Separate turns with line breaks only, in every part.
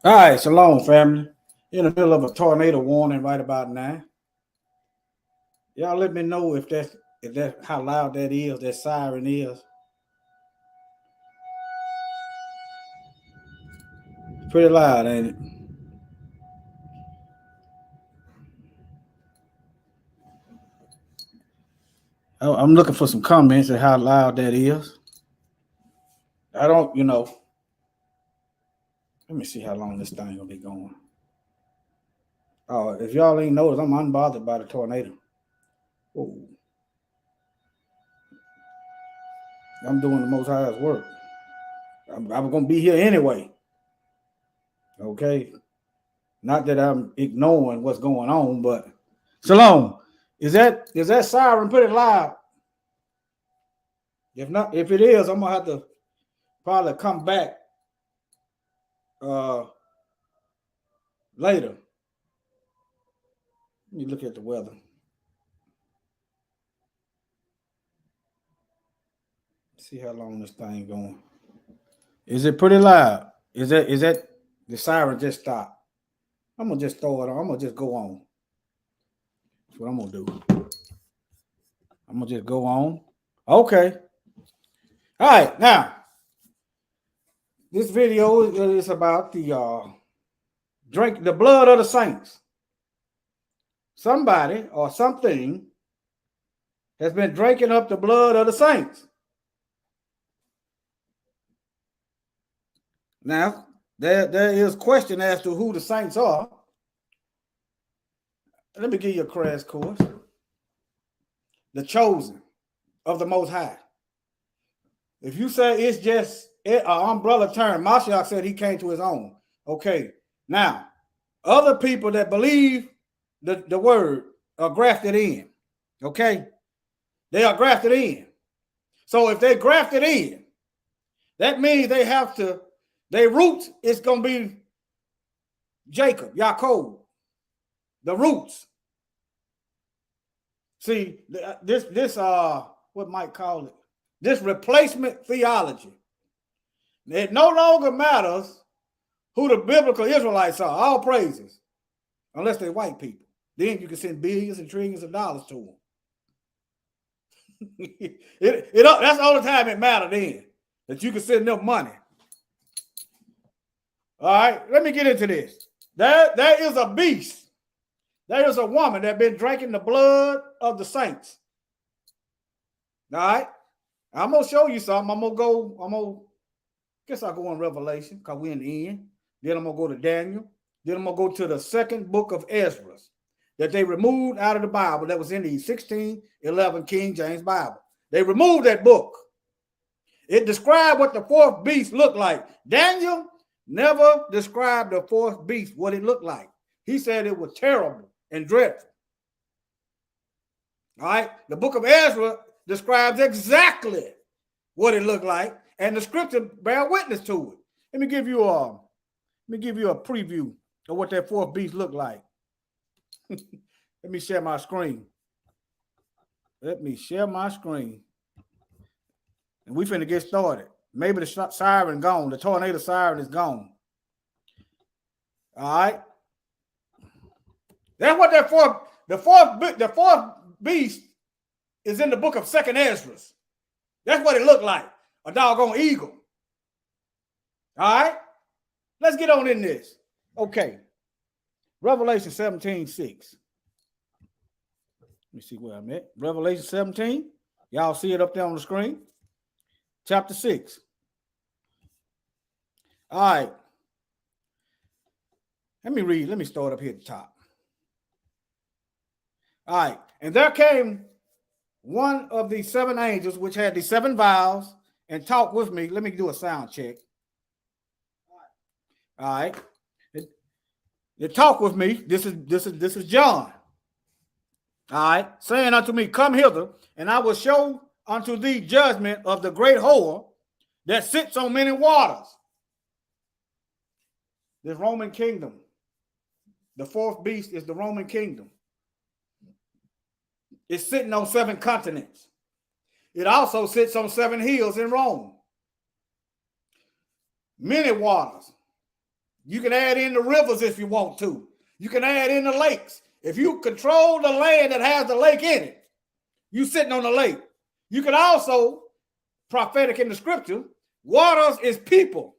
All right, shalom, family. In the middle of a tornado warning right about now. Y'all let me know if that's how loud that is, that siren is. Pretty loud, ain't it? I'm looking for some comments on how loud that is. I don't, let me see how long this thing gonna be going. Oh, if y'all ain't noticed, I'm unbothered by the tornado. Whoa. I'm doing the Most High's work. I'm gonna be here anyway. Okay. Not that I'm ignoring what's going on, but shalom. Is that siren pretty loud? If not, if it is, I'm gonna have to probably come back later. Let me look at the weather. See how long this thing going. Is it pretty loud? Is that the siren just stopped? I'm gonna just throw it on. I'm gonna just go on. That's what I'm gonna do. I'm gonna just go on. Okay. All right, now this video is about the drink the blood of the saints. Somebody or something has been drinking up the blood of the saints. Now, there is question as to who the saints are. Let me give you a crash course. The chosen of the Most High. If you say it's just an umbrella term, Mashiach said he came to his own. Okay. Now, other people that believe the word are grafted in. Okay. They are grafted in. So if they're grafted in, that means they have to, their roots is going to be Jacob, Yaakov, the roots. See, this what Mike call it, this replacement theology. It no longer matters who the biblical Israelites are, all praises, unless they're white people. Then you can send billions and trillions of dollars to them. That's the only time it mattered then, that you can send them money. All right, let me get into this. There is a beast. There is a woman that been drinking the blood of the saints. All right, I'm gonna show you something. Guess I'll go on Revelation because we're in the end. Then I'm gonna go to Daniel. Then I'm gonna go to the second book of Ezra that they removed out of the Bible that was in the 1611 King James Bible. They removed that book. It described what the fourth beast looked like. Daniel never described the fourth beast, what it looked like. He said it was terrible and dreadful. All right. The book of Ezra describes exactly what it looked like, and the scripture bear witness to it. Let me give you a preview of what that fourth beast looked like. Let me share my screen. Let me share my screen. And we finna get started. Maybe the siren gone. The tornado siren is gone. All right. That's what the fourth beast is in the book of 2nd Ezra. That's what it looked like. A doggone eagle. All right. Let's get on in this. Okay. Revelation 17:6. Let me see where I'm at. Revelation 17. Y'all see it up there on the screen. Chapter 6. All right. Let me read. Let me start up here at the top. All right. And there came one of the 7 angels, which had the 7 vials, and talked with me. Let me do a sound check. All right. They talk with me. This is John. All right. Saying unto me, come hither, and I will show unto thee judgment of the great whore that sits on many waters. This Roman kingdom. The fourth beast is the Roman kingdom. It's sitting on 7 continents. It also sits on 7 hills in Rome. Many waters. You can add in the rivers if you want to. You can add in the lakes. If you control the land that has the lake in it, you sitting on the lake. You can also, prophetic in the scripture, waters is people.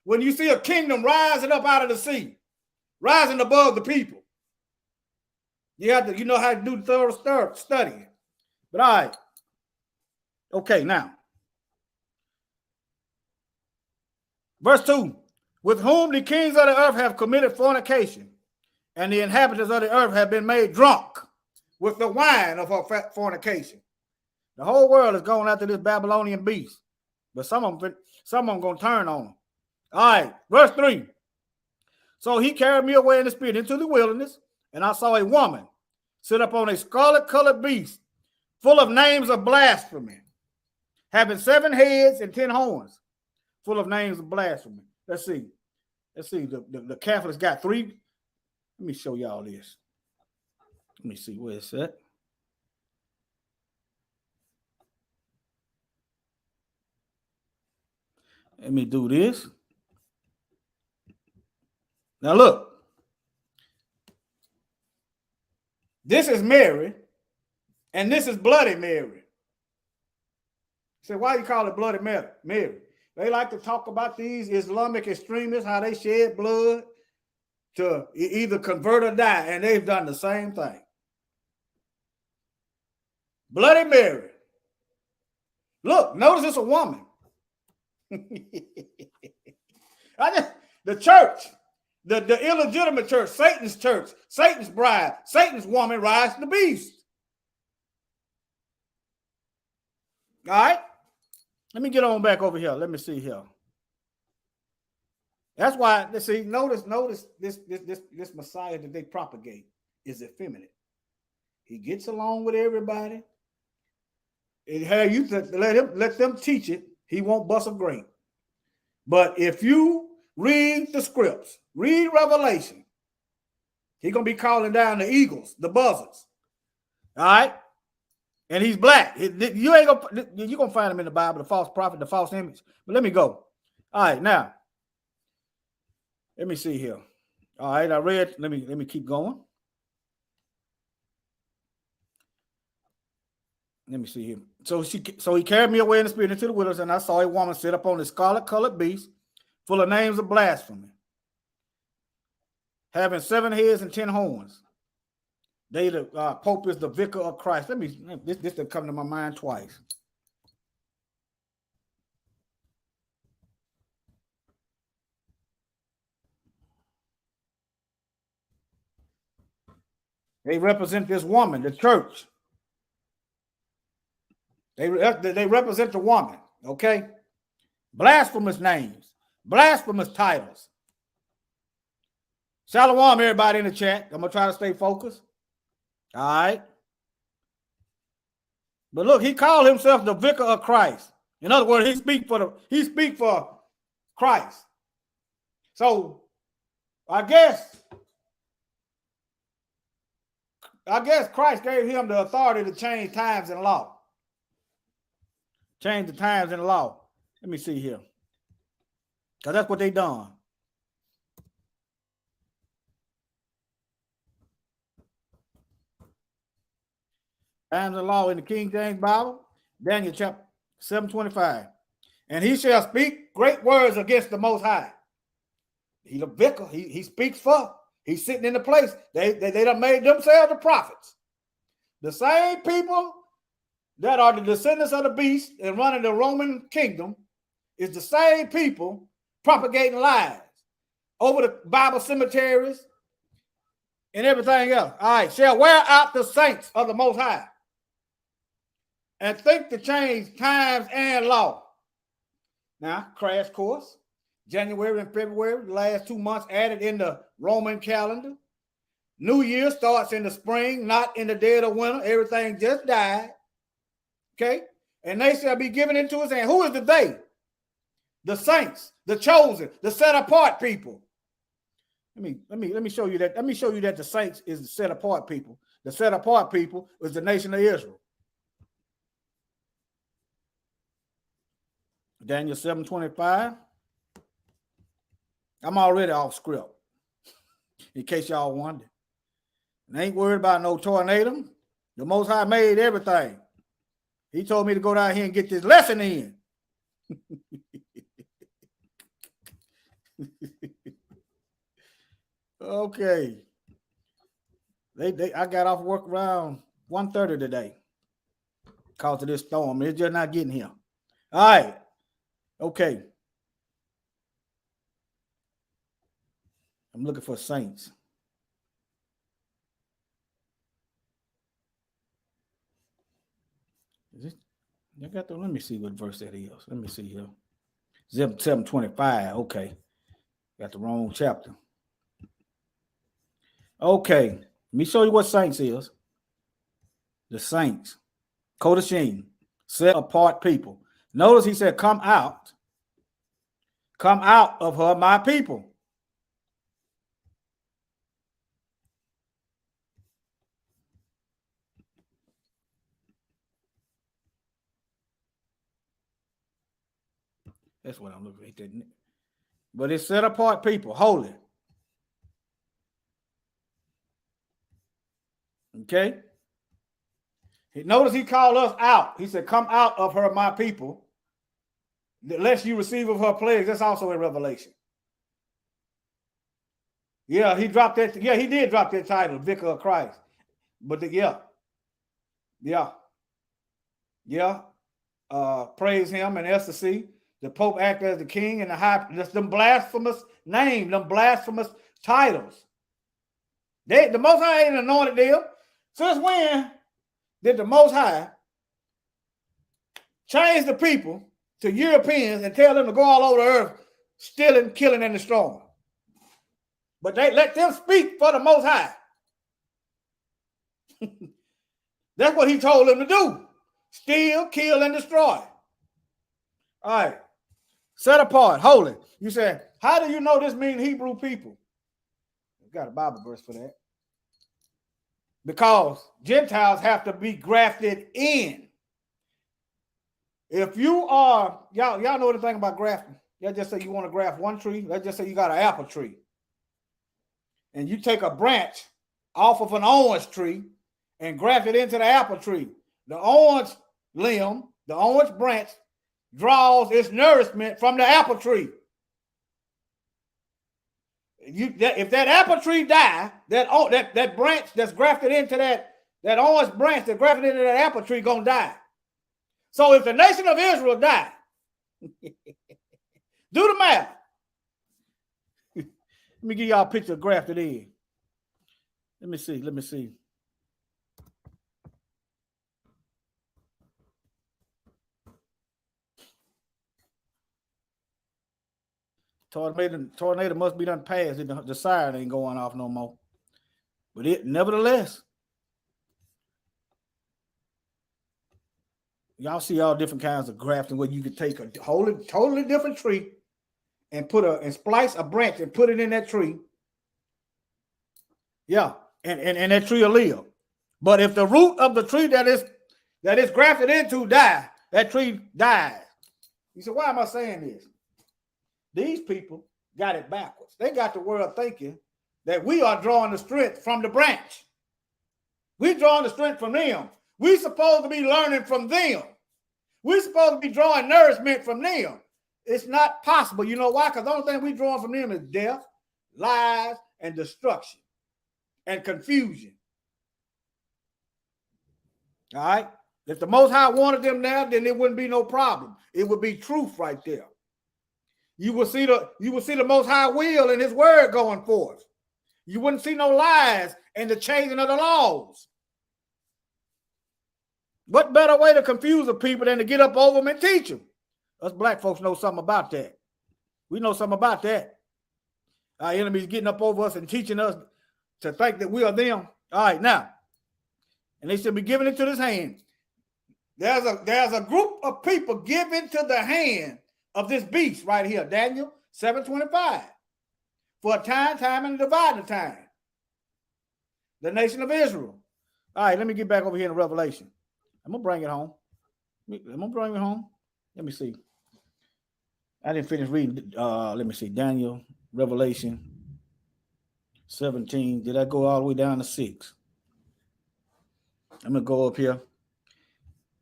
When you see a kingdom rising up out of the sea, rising above the people, you know how to do the thorough studying. But all right. Okay, now. Verse 2. With whom the kings of the earth have committed fornication, and the inhabitants of the earth have been made drunk with the wine of her fornication. The whole world is going after this Babylonian beast, but some of them going to turn on them. All right, verse 3. So he carried me away in the spirit into the wilderness, and I saw a woman sit upon a scarlet-colored beast, full of names of blasphemy, having 7 heads and 10 horns, full of names of blasphemy. Let's see. The Catholics got 3. Let me show y'all this. Let me see where it's at. Let me do this. Now look. This is Mary, and this is Bloody Mary. So why you call it Bloody Mary? They like to talk about these Islamic extremists, how they shed blood to either convert or die, and they've done the same thing. Bloody Mary. Look, notice it's a woman. The church, the illegitimate church, Satan's bride, Satan's woman rides the beast. All right? Let me get on back over here. Let me see here. That's why, let's see, notice this Messiah that they propagate is effeminate. He gets along with everybody. And hey, you let them teach it. He won't bust a grape. But if you read the scripts, read Revelation, he's gonna be calling down the eagles, the buzzards. All right. And he's black. You're gonna find him in the Bible, the false prophet, the false image. But let me go. All right, now. Let me see here. All right, I read. Let me keep going. Let me see here. So he carried me away in the spirit into the wilderness, and I saw a woman sit upon a scarlet-colored beast, full of names of blasphemy, having 7 heads and 10 horns. The Pope is the vicar of Christ. This did come to my mind twice. They represent this woman, the church. They represent the woman, okay? Blasphemous names, blasphemous titles. Shalom, everybody in the chat. I'm going to try to stay focused. All right. But look, he called himself the vicar of Christ. In other words, he speak for Christ. So I guess Christ gave him the authority to change times and law. Change the times and law. Let me see here. Because that's what they done. Times and law in the King James Bible, Daniel chapter 7:25. And he shall speak great words against the Most High. He's a vicar. He speaks for. He's sitting in the place. They done made themselves the prophets. The same people that are the descendants of the beast and running the Roman kingdom is the same people propagating lies over the Bible cemeteries and everything else. All right, shall wear out the saints of the Most High and think to change times and law. Now, crash course. January and February, the last 2 months added in the Roman calendar. New Year starts in the spring, not in the dead of winter. Everything just died. Okay? And they shall be given into his hand. Who is the they? The saints, the chosen, the set apart people. Let me show you that. Let me show you that the saints is the set apart people. The set apart people is the nation of Israel. Daniel 7:25. I'm already off script, in case y'all wonder. And I ain't worried about no tornado. The Most High made everything. He told me to go down here and get this lesson in. Okay. I got off work around 1:30 today because of this storm. It's just not getting here. All right. Okay. I'm looking for saints. Is it? I got the. Let me see what verse that is. Let me see here. 7:25. Okay. Got the wrong chapter. Okay. Let me show you what saints is. The saints. Kodashim. Set apart people. Notice he said, come out. Come out of her, my people. That's what I'm looking at. But it's set apart people, holy. Okay. Notice he called us out. He said, come out of her, my people, lest you receive of her plagues. That's also in Revelation. Yeah, he dropped that. Yeah, he did drop that title, Vicar of Christ. But praise him and ecstasy. The Pope acted as the king and the high. That's them blasphemous names, them blasphemous titles. The Most High ain't anointed them. Since when did the Most High change the people to Europeans and tell them to go all over the earth, stealing, killing, and destroying? But they let them speak for the Most High. That's what he told them to do. Steal, kill, and destroy. All right. Set apart, holy. You said, how do you know this means Hebrew people? We've got a Bible verse for that. Because Gentiles have to be grafted in. If you are, y'all know anything about grafting? Y'all just say you want to graft one tree. Let's just say you got an apple tree. And you take a branch off of an orange tree and graft it into the apple tree. The orange limb, the orange branch, draws its nourishment from the apple tree. If that apple tree die, that branch that's grafted into that orange branch that's grafted into that apple tree gonna die. So if the nation of Israel die, do the math. Let me give y'all a picture of grafted in. Let me see. Tornado must be done past. The siren ain't going off no more. But nevertheless, y'all see all different kinds of grafting where you could take a totally different tree and splice a branch and put it in that tree. Yeah, and that tree will live. But if the root of the tree that is grafted into die, that tree dies. You say, why am I saying this? These people got it backwards. They got the world thinking that we are drawing the strength from the branch. We're drawing the strength from them. We're supposed to be learning from them. We're supposed to be drawing nourishment from them. It's not possible. You know why? Because the only thing we're drawing from them is death, lies, and destruction, and confusion. All right? If the Most High wanted them now, then it wouldn't be no problem. It would be truth right there. You will see the Most High will and his word going forth. You wouldn't see no lies and the changing of the laws. What better way to confuse the people than to get up over them and teach them? Us black folks know something about that. We know something about that. Our enemies getting up over us and teaching us to think that we are them. All right, now, and they should be giving it to this hand. There's a group of people given to the hand of this beast right here, Daniel 7:25. For a time and divided time. The nation of Israel. All right, let me get back over here in Revelation. I'm going to bring it home. Let me see. I didn't finish reading. Let me see. Daniel, Revelation 17. Did I go all the way down to 6? I'm going to go up here.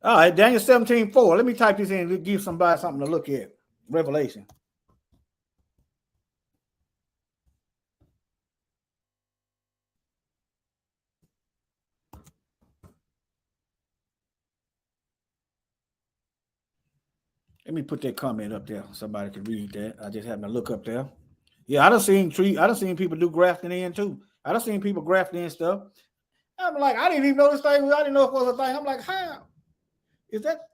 All right, Daniel 17:4. Let me type this in and give somebody something to look at. Revelation. Let me put that comment up there. Somebody can read that. I just happened to look up there. Yeah, I done seen people do grafting in too. I done seen people grafting in stuff. I'm like, I didn't even know this thing. I didn't know it was a thing. I'm like, how is that?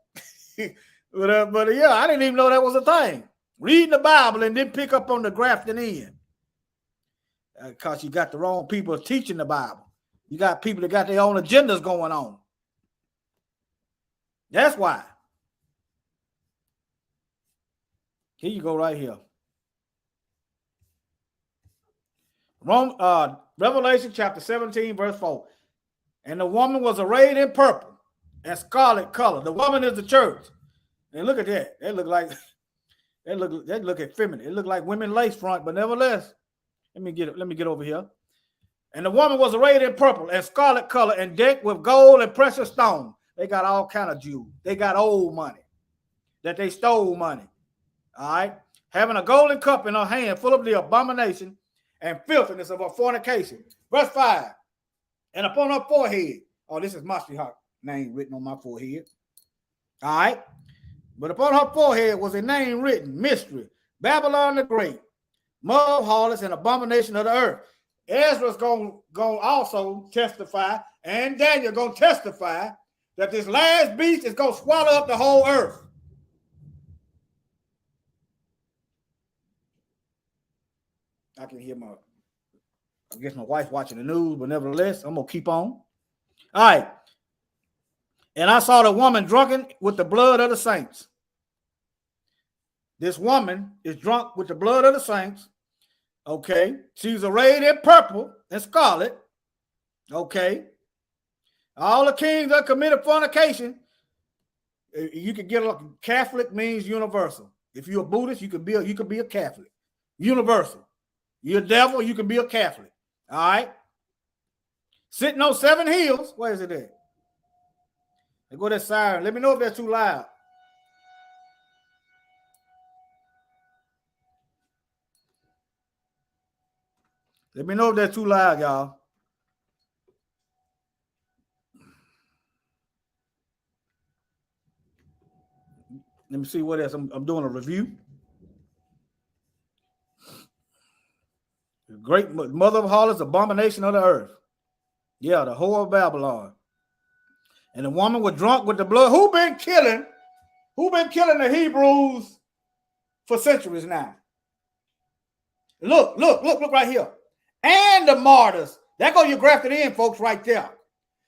but yeah, I didn't even know that was a thing. Reading the Bible and then pick up on the grafting in. Because you got the wrong people teaching the Bible. You got people that got their own agendas going on. That's why. Here you go right here. Revelation chapter 17, verse 4. And the woman was arrayed in purple and scarlet color. The woman is the church. And look at that. They look effeminate. It look like women lace front, but nevertheless, let me get over here. And the woman was arrayed in purple and scarlet color and decked with gold and precious stone. They got all kind of jewels. They got old money that they stole money. All right, having a golden cup in her hand full of the abomination and filthiness of her fornication. Verse 5. And upon her forehead, oh, this is Mashiach name written on my forehead. All right, but upon her forehead was a name written, Mystery, Babylon the Great, mother of harlots and abomination of the earth. Ezra's going to also testify, and Daniel going to testify that this last beast is going to swallow up the whole earth. I can hear I guess my wife's watching the news, but nevertheless, I'm going to keep on. All right. And I saw the woman drunken with the blood of the saints. This woman is drunk with the blood of the saints. Okay. She's arrayed in purple and scarlet. Okay. All the kings that committed fornication. You could get a Catholic means universal. If you're a Buddhist, you could be a Catholic. Universal. You're a devil, you can be a Catholic. All right. Sitting on 7 hills. Where is it at? They go that siren. Let me know if that's too loud. Let me know if that's too loud, y'all. Let me see what else. I'm doing a review. Great mother of harlots, abomination of the earth. Yeah, the whore of Babylon. And the woman was drunk with the blood. Who been killing the Hebrews for centuries now? Look right here. And the martyrs. That go your grafted in, folks, right there.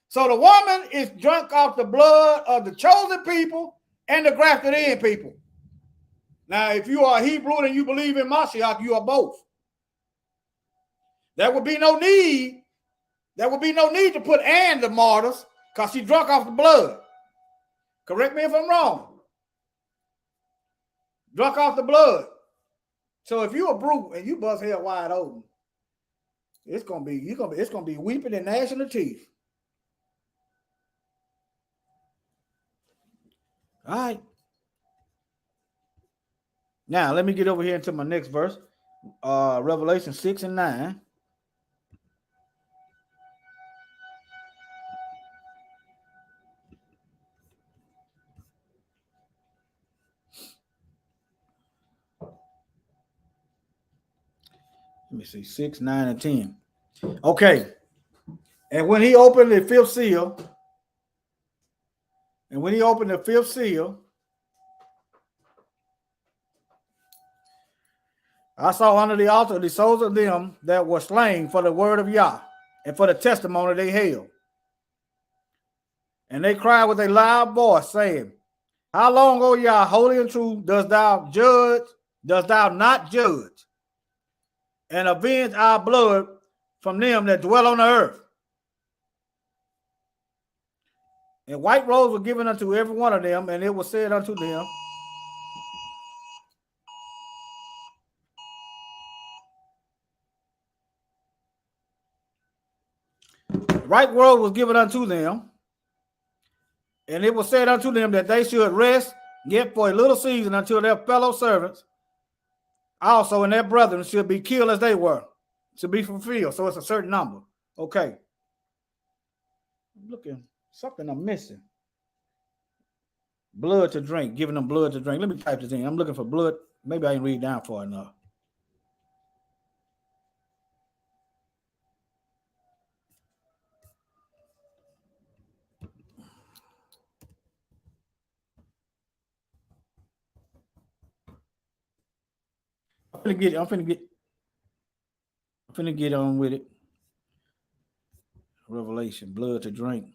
So the woman is drunk off the blood of the chosen people and the grafted in people. Now, if you are a Hebrew and you believe in Mashiach, you are both. There would be no need. There would be no need to put Anne the martyrs because she drunk off the blood. Correct me if I'm wrong. Drunk off the blood. So if you're a brute and you bust hell wide open, it's gonna be weeping and gnashing of teeth. All right. Now let me get over here into my next verse. Revelation 6 and 9. Let me see, 6, 9, and 10. Okay. And when he opened the fifth seal, I saw under the altar the souls of them that were slain for the word of Yah and for the testimony they held. And they cried with a loud voice, saying, How long, O Yah, holy and true, dost thou not judge, and avenge our blood from them that dwell on the earth? And white robes were given unto every one of them, and it was said unto them, Right robe was given unto them, and it was said unto them that they should rest yet for a little season until their fellow servants also and their brethren should be killed as they were, to be fulfilled. So it's a certain number. Okay. I'm looking, something I'm missing. Blood to drink, giving them blood to drink. Let me type this in. I'm looking for blood. Maybe I didn't read down far enough. I'm finna get on with it. Revelation, blood to drink.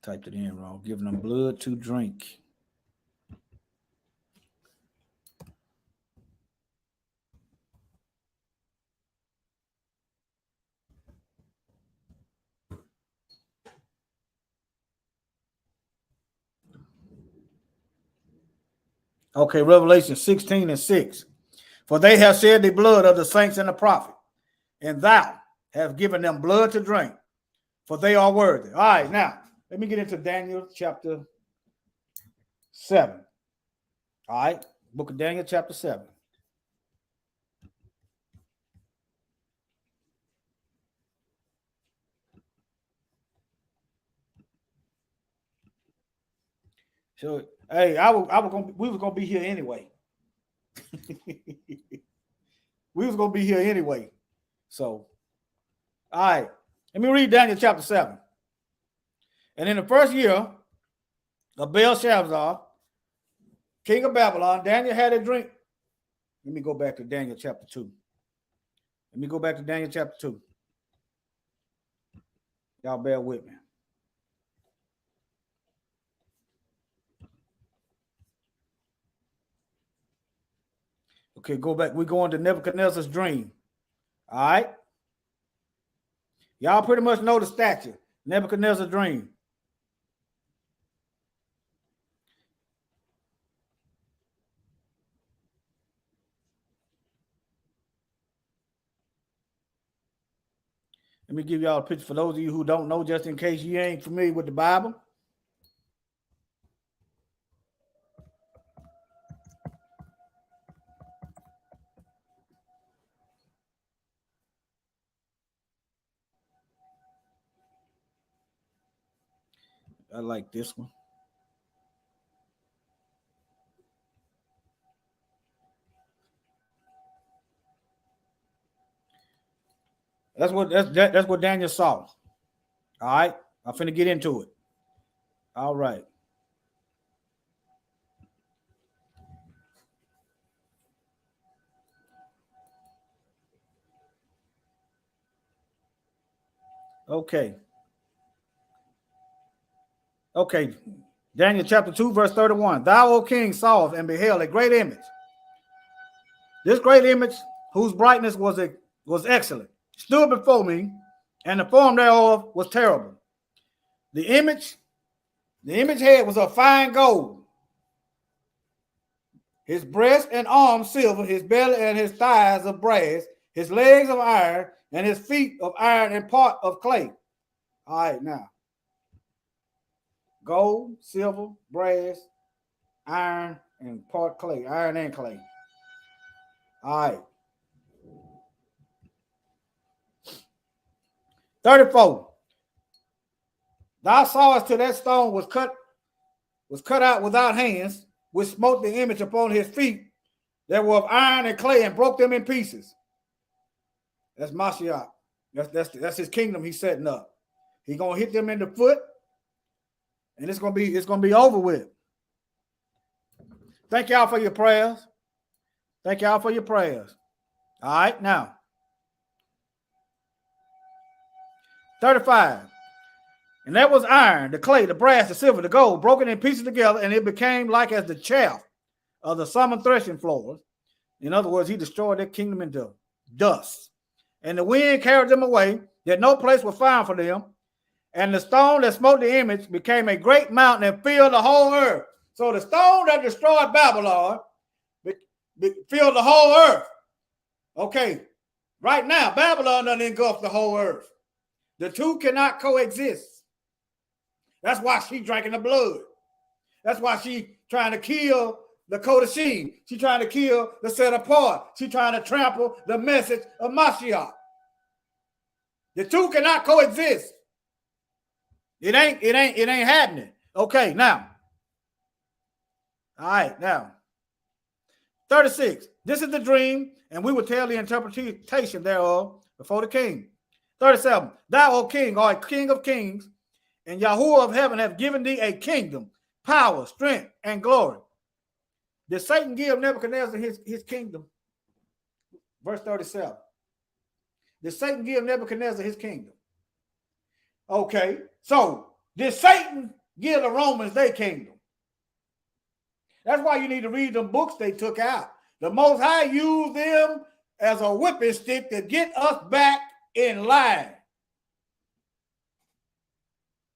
Typed it in wrong. Giving them blood to drink. Okay, Revelation 16 and 6. For they have shed the blood of the saints and the prophet, and thou have given them blood to drink, for they are worthy. All right, now let me get into Daniel chapter 7. All right, book of Daniel chapter 7. So, hey, we was gonna be here anyway. We was gonna be here anyway. So, all right, let me read Daniel chapter 7. And in the first year of Belshazzar, king of Babylon, Daniel had a drink. Let me go back to Daniel chapter 2. Y'all bear with me. Okay, go back. We're going to Nebuchadnezzar's dream. All right. Y'all pretty much know the statue. Nebuchadnezzar's dream. Let me give y'all a picture for those of you who don't know, just in case you ain't familiar with the Bible. I like this one. That's what Daniel saw. All right, I'm finna get into it. All right. Okay. Okay, Daniel chapter 2, verse 31. Thou, O king, sawest and beheld a great image. This great image, whose brightness was excellent, stood before me, and the form thereof was terrible. The image head was of fine gold, his breast and arms silver, his belly and his thighs of brass, his legs of iron, and his feet of iron and part of clay. All right, now. Gold, silver, brass, iron, and part clay. Iron and clay. All right. 34. Thou sawest till that stone was cut out without hands, which smote the image upon his feet that were of iron and clay and broke them in pieces. That's Mashiach. That's his kingdom he's setting up. He's gonna hit them in the foot, and it's gonna be over with. Thank y'all for your prayers. Thank y'all for your prayers. All right, now. 35. And that was iron, the clay, the brass, the silver, the gold, broken in pieces together, and it became like as the chaff of the summer threshing floors. In other words, he destroyed their kingdom into dust. And the wind carried them away, that no place was found for them. And the stone that smote the image became a great mountain and filled the whole earth. So the stone that destroyed Babylon filled the whole earth. Okay, right now, Babylon doesn't engulf the whole earth. The two cannot coexist. That's why she's drinking the blood. That's why she's trying to kill the Kodashim. She's trying to kill the set apart. She's trying to trample the message of Mashiach. The two cannot coexist. It ain't happening. Okay, now. All right, now. 36. This is the dream, and we will tell the interpretation thereof before the king. 37. Thou, O king, art king of kings, and Yahuwah of heaven have given thee a kingdom, power, strength, and glory. Did Satan give Nebuchadnezzar his kingdom? Verse 37. Did Satan give Nebuchadnezzar his kingdom? Okay, so did Satan give the Romans their kingdom? That's why you need to read the books they took out. The Most High used them as a whipping stick to get us back in line.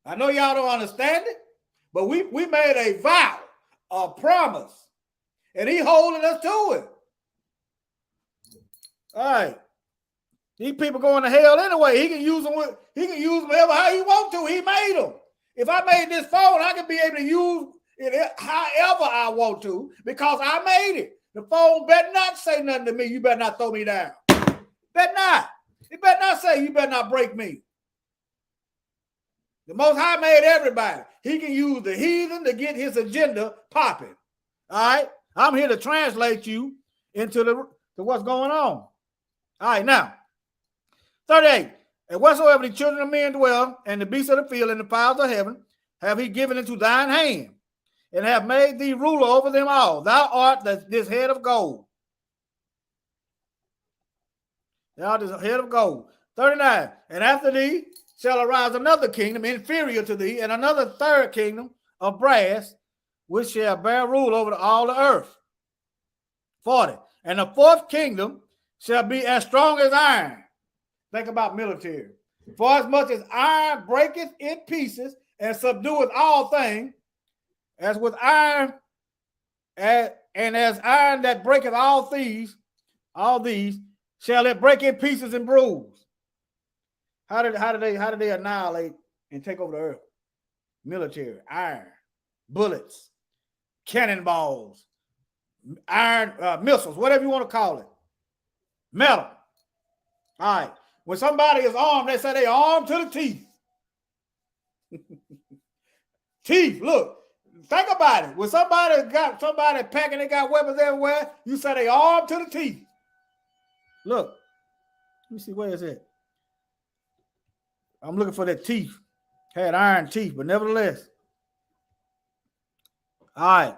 I know y'all don't understand it, but we made a vow, a promise, and he holding us to it. All right. These people going to hell anyway. He can use them how he want to. He made them. If I made this phone, I can be able to use it however I want to because I made it. The phone better not say nothing to me. You better not throw me down. Better not. It better not say you better not break me. The Most High made everybody. He can use the heathen to get his agenda popping. All right? I'm here to translate you into to what's going on. All right, now. 38. And whatsoever the children of men dwell, and the beasts of the field, and the fowls of heaven, have he given into thine hand, and have made thee ruler over them all. Thou art this head of gold. Thou art this head of gold. 39. And after thee shall arise another kingdom inferior to thee, and another third kingdom of brass, which shall bear rule over all the earth. 40. And the fourth kingdom shall be as strong as iron. Think about military. For as much as iron breaketh in pieces and subdueth all things, as with iron, and as iron that breaketh all these shall it break in pieces and bruise. How did they annihilate and take over the earth? Military, iron, bullets, cannonballs, iron missiles, whatever you want to call it. Metal. All right. When somebody is armed, they say they armed to the teeth. Teeth, look. Think about it. When somebody packing, they got weapons everywhere, you say they armed to the teeth. Look. Let me see, where is it? I'm looking for that teeth. Had iron teeth, but nevertheless. All right.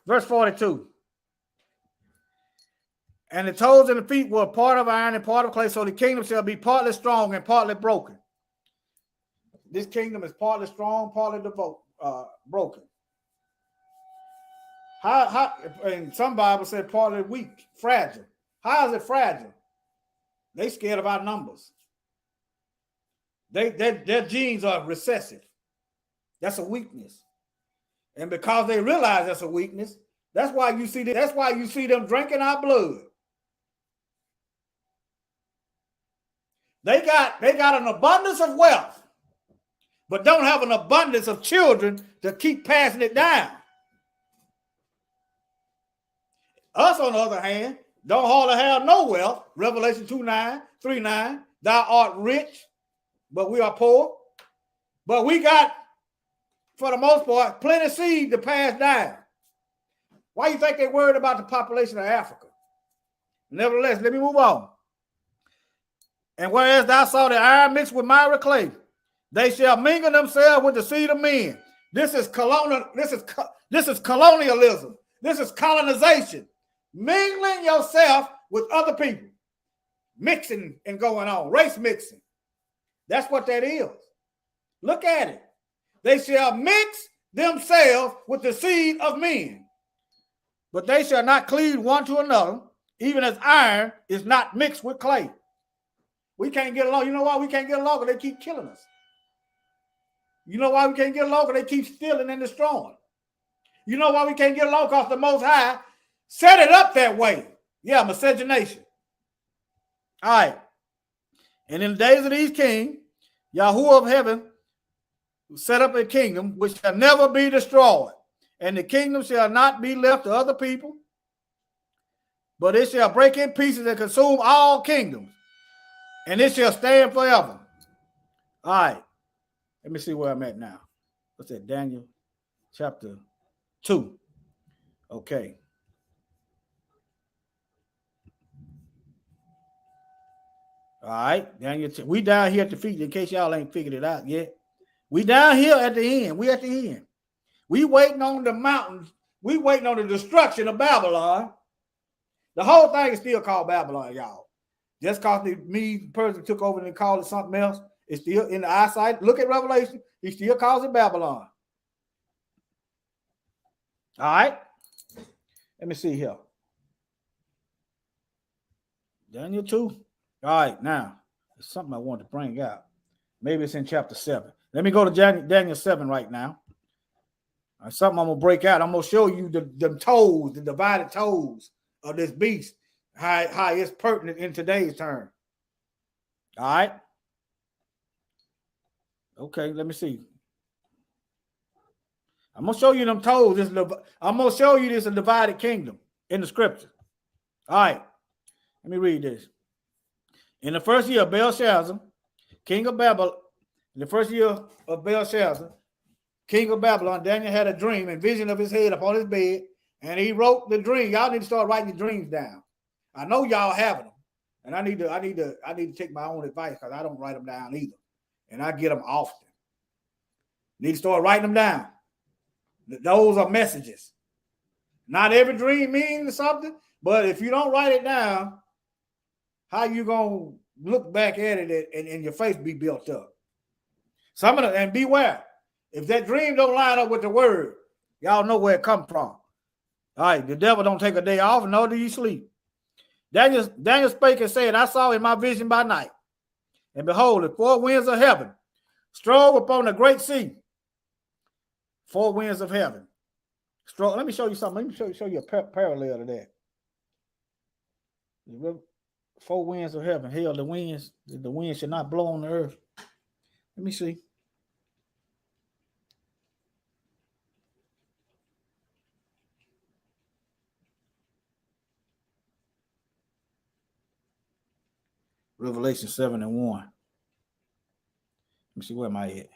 Verse 42. And the toes and the feet were part of iron and part of clay, so the kingdom shall be partly strong and partly broken. this kingdom is partly strong, partly broken. How? And some Bible said partly weak, fragile. How is it fragile? They scared of our numbers. Their genes are recessive. That's a weakness. And because they realize that's a weakness, that's why you see them drinking our blood. They got an abundance of wealth, but don't have an abundance of children to keep passing it down. Us, on the other hand, don't hardly have no wealth. Revelation 2:9, 3:9. Thou art rich, but we are poor. But we got, for the most part, plenty of seed to pass down. Why you think they're worried about the population of Africa? Nevertheless, let me move on. And whereas thou saw the iron mixed with miry clay, they shall mingle themselves with the seed of men. This is colonialism. This is colonization. Mingling yourself with other people. Mixing and going on. Race mixing. That's what that is. Look at it. They shall mix themselves with the seed of men. But they shall not cleave one to another, even as iron is not mixed with clay. We can't get along. You know why we can't get along? Because they keep killing us. You know why we can't get along? Because they keep stealing and destroying. You know why we can't get along? Because the Most High set it up that way. Yeah, miscegenation. All right. And in the days of these kings, Yahuwah of heaven set up a kingdom which shall never be destroyed. And the kingdom shall not be left to other people, but it shall break in pieces and consume all kingdoms. And it shall stand forever. All right. Let me see where I'm at now. What's that? Daniel chapter 2. Okay. All right. Daniel, we down here at the feet in case y'all ain't figured it out yet. We down here at the end. We at the end. We waiting on the mountains. We waiting on the destruction of Babylon. The whole thing is still called Babylon, y'all. Just because the person took over and called it something else, it's still in the eyesight. Look at Revelation. He still calls it Babylon. All right. Let me see here. Daniel 2. All right. Now, there's something I want to bring out. Maybe it's in chapter 7. Let me go to Daniel 7 right now. Something I'm going to break out. I'm going to show you the toes, the divided toes of this beast, how it's pertinent in today's term. All right. Okay, let me see. I'm going to show you them toes. I'm going to show you this a divided kingdom in the scripture. All right. Let me read this. In the first year of Belshazzar, king of Babylon, in the first year of Belshazzar, king of Babylon, Daniel had a dream and vision of his head upon his bed, and he wrote the dream. Y'all need to start writing your dreams down. I know y'all having them, and I need to take my own advice because I don't write them down either, and I get them often. Need to start writing them down. Those are messages. Not every dream means something, but if you don't write it down, how you gonna look back at it and your face be built up? Some of them, and beware. If that dream don't line up with the word, y'all know where it come from. All right, the devil don't take a day off, nor do you sleep. Daniel spake and said, I saw in my vision by night, and behold, the four winds of heaven strove upon the great sea. Four winds of heaven. Let me show you something. Let me show you a parallel to that. Four winds of heaven. Hell, the winds should not blow on the earth. Let me see. Revelation 7:1. Let me see, where am I at?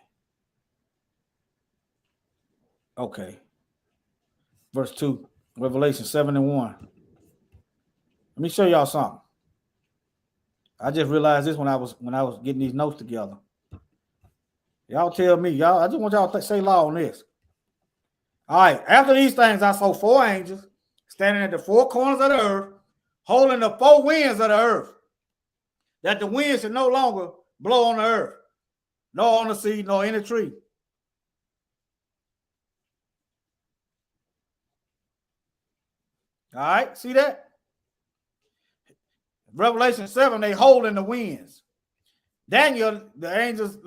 Okay. Verse 2, Revelation 7:1. Let me show y'all something. I just realized this when I was getting these notes together. Y'all tell me, y'all. I just want y'all to say law on this. All right. After these things, I saw four angels standing at the four corners of the earth, holding the four winds of the earth, that the wind should no longer blow on the earth, nor on the sea, nor any tree. All right, see that? Revelation 7, they hold in the winds. Daniel, the angels,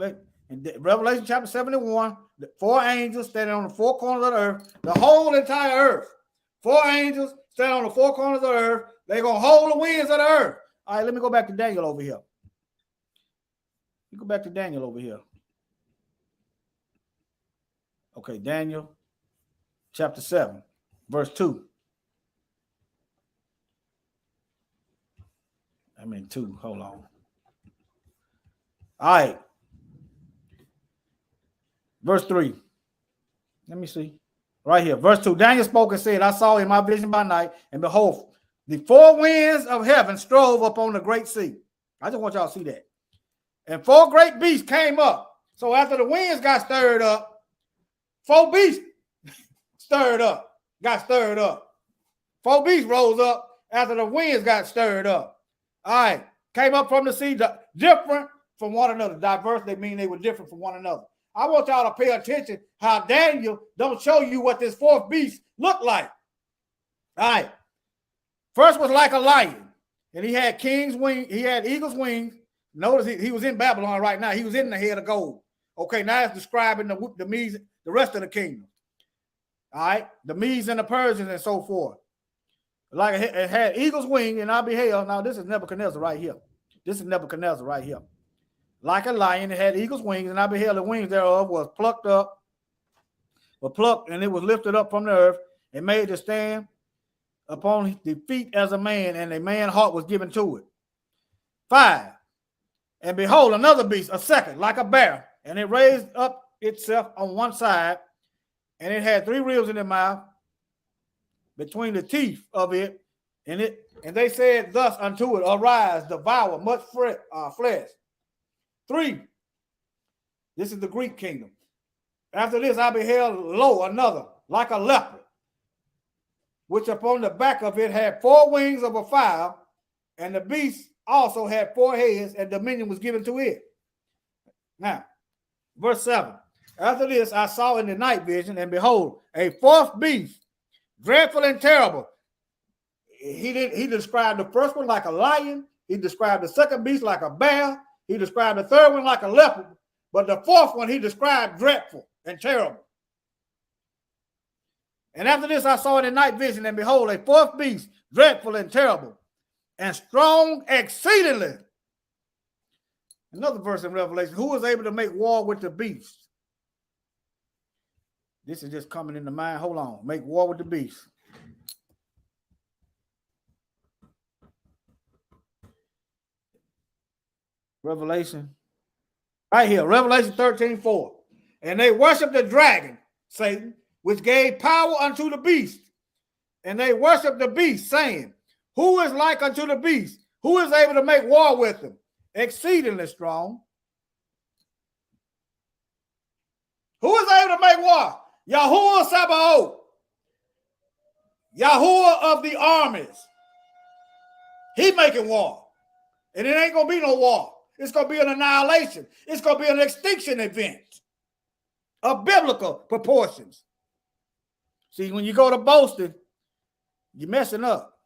in Revelation chapter 71, the 4 angels standing on the 4 corners of the earth, the whole entire earth. 4 angels standing on the 4 corners of the earth. They're going to hold the winds of the earth. All right, let me go back to Daniel over here. You go back to Daniel over here. Okay, Daniel chapter 7, verse 2. I mean 2, hold on. All right. Verse 3. Let me see. Right here. Verse 2. Daniel spoke and said, I saw in my vision by night, and behold, the 4 winds of heaven strove upon the great sea. I just want y'all to see that. And 4 great beasts came up. So after the winds got stirred up, 4 beasts got stirred up. 4 beasts rose up after the winds got stirred up. All right. Came up from the sea, different from one another. Diverse, they mean they were different from one another. I want y'all to pay attention how Daniel don't show you what this 4th beast looked like. All right. First was like a lion, and he had king's wings. He had eagle's wings. Notice he was in Babylon right now. He was in the head of gold. Okay, now it's describing the Medes, the rest of the kingdom. All right, the Medes and the Persians and so forth. Like it had eagle's wing, and I beheld. Now this is Nebuchadnezzar right here. This is Nebuchadnezzar right here. Like a lion, it had eagle's wings, and I beheld the wings thereof was plucked, and it was lifted up from the earth and made to stand upon the feet as a man, and a man's heart was given to it. 5. And behold, another beast, a second, like a bear, and it raised up itself on one side, and it had 3 ribs in the mouth between the teeth of it, and they said thus unto it, arise, devour much flesh. 3. This is the Greek kingdom. After this, I beheld, lo, another, like a leopard, which upon the back of it had 4 wings of a fowl, and the beast also had 4 heads, and dominion was given to it. Now, verse 7. After this, I saw in the night vision, and behold, a 4th beast, dreadful and terrible. He described the first one like a lion. He described the second beast like a bear. He described the third one like a leopard. But the 4th one, he described dreadful and terrible. And after this, I saw in the night vision, and behold, a 4th beast, dreadful and terrible, and strong exceedingly. Another verse in Revelation, who was able to make war with the beast? This is just coming into mind. Hold on. Make war with the beast. Revelation. Right here. Revelation 13:4. And they worshiped the dragon, Satan, which gave power unto the beast. And they worshiped the beast, saying, who is like unto the beast? Who is able to make war with him? Exceedingly strong. Who is able to make war? Yahuwah Sabaoth. Yahuwah of the armies. He making war. And it ain't going to be no war. It's going to be an annihilation. It's going to be an extinction event of biblical proportions. See, when you go to boasting, you're messing up.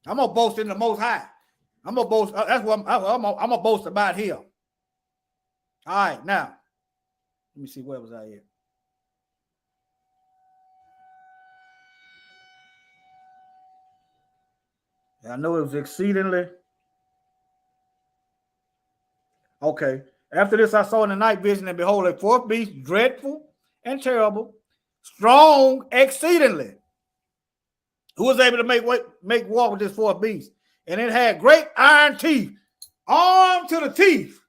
I'm going to boast in the Most High. I'm going to boast. That's what I'm going to boast about here. All right, now, let me see, where was I at? I know it was exceedingly. Okay. After this, I saw in the night vision, and behold, a 4th beast, dreadful and terrible, strong exceedingly, who was able to make war with this 4th beast. And it had great iron teeth, armed to the teeth.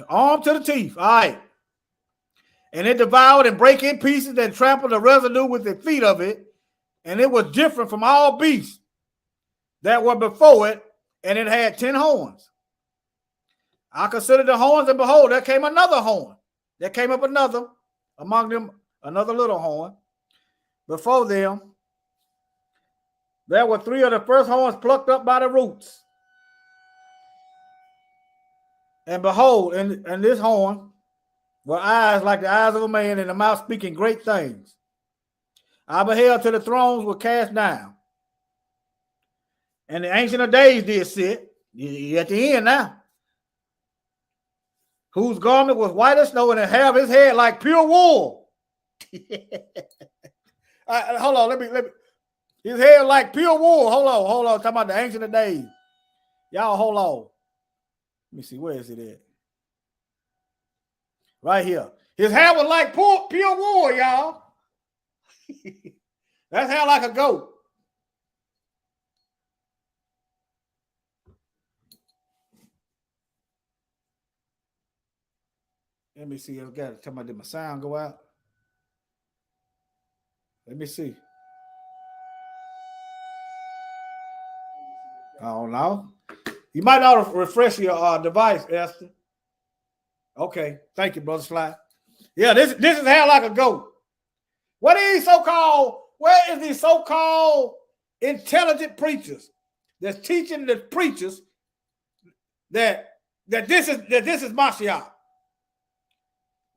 Armed to the teeth. All right. And it devoured and brake in pieces and trampled the residue with the feet of it. And it was different from all beasts that were before it. And it had 10 horns. I considered the horns, and behold, there came another horn. There came up another, among them, another little horn. Before them, There were 3 of the first horns plucked up by the roots. And behold, in this horn were eyes like the eyes of a man, and a mouth speaking great things. I beheld till the thrones were cast down. And the Ancient of Days did sit. You're at the end now. Whose garment was white as snow, and the hair of his head like pure wool. Hold on, let me. His hair like pure wool. Hold on. Talking about the Ancient of Days. Y'all, hold on. Let me see, where is it at? Right here. His hair was like pure wool, y'all. That's hair like a goat. Let me see. I got it. Tell me, did my sound go out? Let me see. I don't know. You might ought to refresh your device, Esther. Okay. Thank you, Brother Sly. Yeah, this is hair like a goat. What are these so-called? Where is these so-called intelligent preachers that's teaching the preachers that this is Mashiach?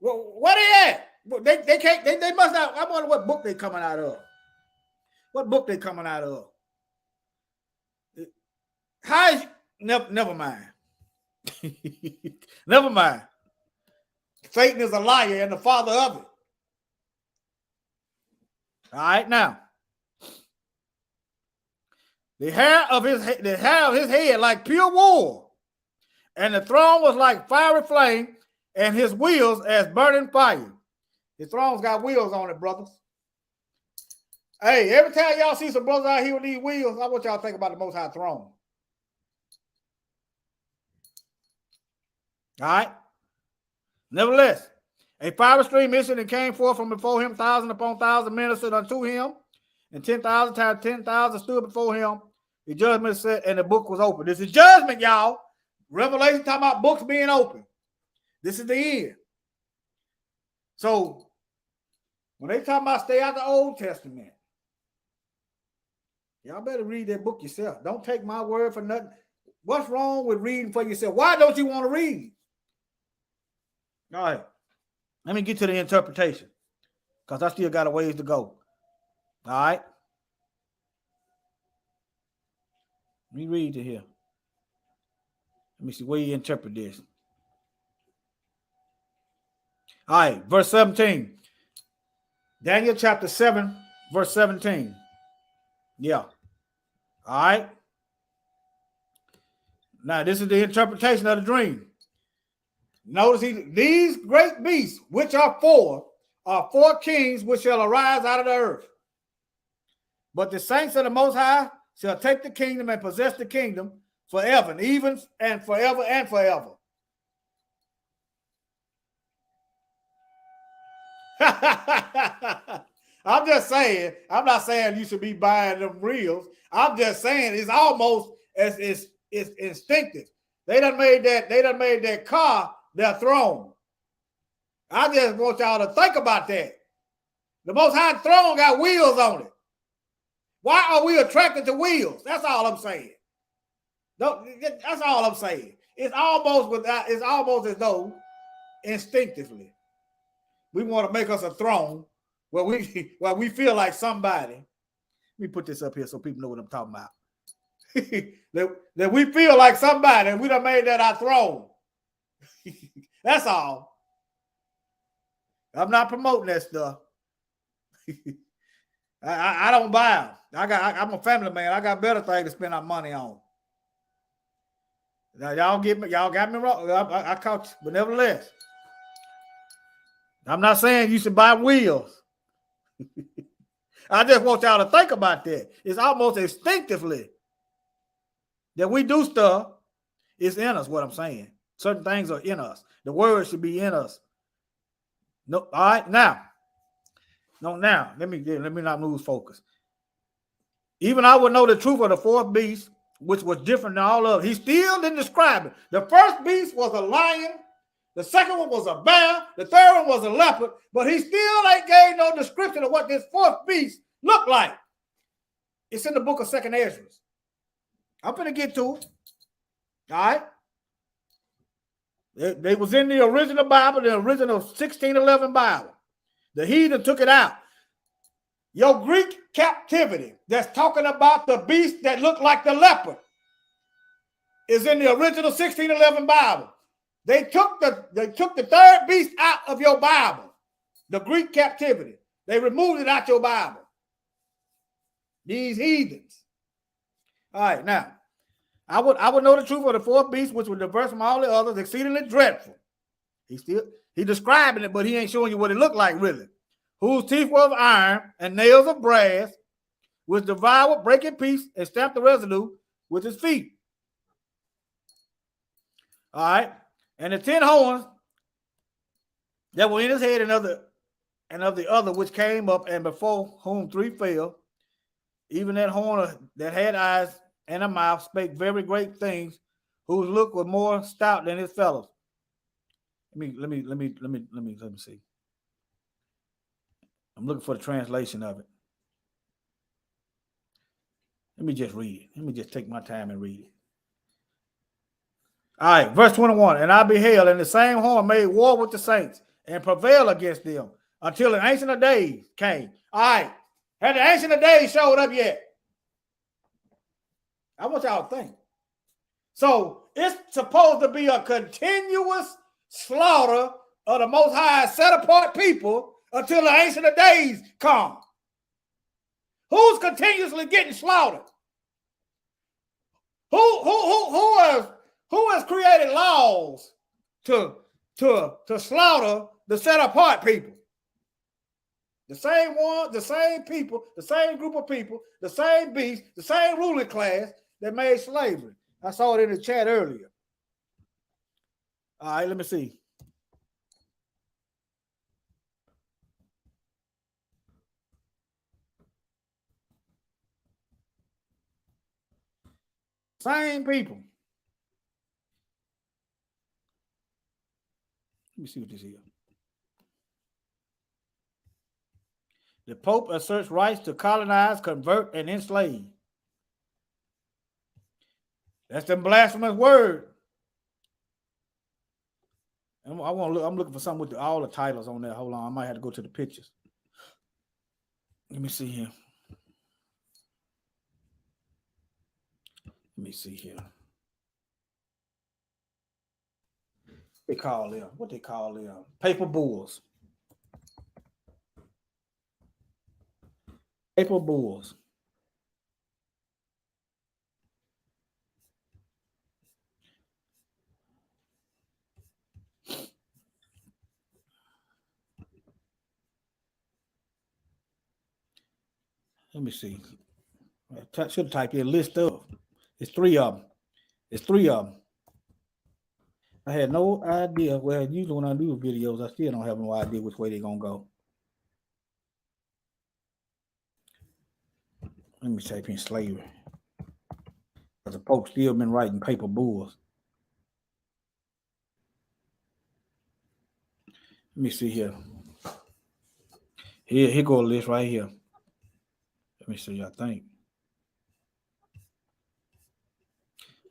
Well, what are they at? They can't. They must not. I wonder what book they coming out of. What book they coming out of? How is never mind. Never mind. Satan is a liar and the father of it. All right, now. The hair of his head like pure wool, and the throne was like fiery flame, and his wheels as burning fire. His throne's got wheels on it, brothers. Hey, every time y'all see some brothers out here with these wheels, I want y'all to think about the Most High throne. All right. Nevertheless, a fiery stream issued and came forth from before him, 1,000 upon 1,000 ministered unto him, and 10,000 times 10,000 stood before him. The judgment said, and the book was open. This is judgment, y'all. Revelation talking about books being open. This is the end. So, when they talk about stay out the Old Testament, y'all better read that book yourself. Don't take my word for nothing. What's wrong with reading for yourself? Why don't you want to read? All right. Let me get to the interpretation, because I still got a ways to go. All right. Let me read it here. Let me see where you interpret this. All right, verse 17. Daniel chapter 7, verse 17. Yeah. All right. Now, this is the interpretation of the dream. Notice these great beasts, which are four kings which shall arise out of the earth. But the saints of the Most High shall take the kingdom and possess the kingdom forever, and even and forever and forever. I'm just saying, I'm not saying you should be buying them reels. I'm just saying it's almost as it's instinctive. They done made that car their throne. I just want y'all to think about that. The Most High throne got wheels on it. Why are we attracted to wheels? That's all I'm saying. That's all I'm saying. It's almost as though instinctively we want to make us a throne where we feel like somebody. Let me put this up here so people know what I'm talking about. that we feel like somebody, and we done made that our throne. That's all. I'm not promoting that stuff. I don't buy them. I'm a family man. I got better things to spend our money on. Now y'all got me wrong. I caught you, but nevertheless, I'm not saying you should buy wheels. I just want y'all to think about that. It's almost instinctively that we do stuff. It's in us. What I'm saying. Certain things are in us. The word should be in us. No, all right, now. No, now let me not lose focus. Even I would know the truth of the fourth beast, which was different than all of it. He still didn't describe it. The first beast was a lion. The second one was a bear. The third one was a leopard. But he still ain't gave no description of what this fourth beast looked like. It's in the book of 2nd Ezra. I'm going to get to it. All right? They was in the original Bible, the original 1611 Bible. The heathen took it out. Your Greek captivity that's talking about the beast that looked like the leopard is in the original 1611 Bible. They took the third beast out of your Bible, the Greek captivity. They removed it out your Bible. These heathens. All right, now, I would know the truth of the fourth beast, which was diverse from all the others, exceedingly dreadful. He describing it, but he ain't showing you what it looked like really. Whose teeth were of iron and nails of brass, which devoured, break in piece, and stamped the residue with his feet. All right. And the 10 horns that were in his head and of the other which came up, and before whom 3 fell, even that horn that had eyes and a mouth spake very great things, whose look was more stout than his fellows. Let me see. I'm looking for the translation of it. Let me just read it. Let me just take my time and read it. All right, verse 21. And I beheld, and the same horn made war with the saints and prevailed against them until the Ancient of Days came. All right. Had the Ancient of Days showed up yet? I want y'all to think. So it's supposed to be a continuous slaughter of the Most High set apart people until the Ancient of Days come. Who's continuously getting slaughtered? Who has created laws to slaughter the set apart people? The same one, the same people, the same group of people, the same beast, the same ruling class that made slavery. I saw it in the chat earlier. All right, let me see. Same people. Let me see what this is. The Pope asserts rights to colonize, convert, and enslave. That's the blasphemous word. I'm looking for something with all the titles on there. Hold on, I might have to go to the pictures. Let me see here. Let me see here. What they call them? Paper bulls. Paper bulls. Let me see. I should type in list of. It's 3 of them. I had no idea. Well, usually when I do videos, I still don't have no idea which way they're going to go. Let me type in slavery. Because the Pope still been writing paper bulls. Let me see here. Here go a list right here. Let me see, I think.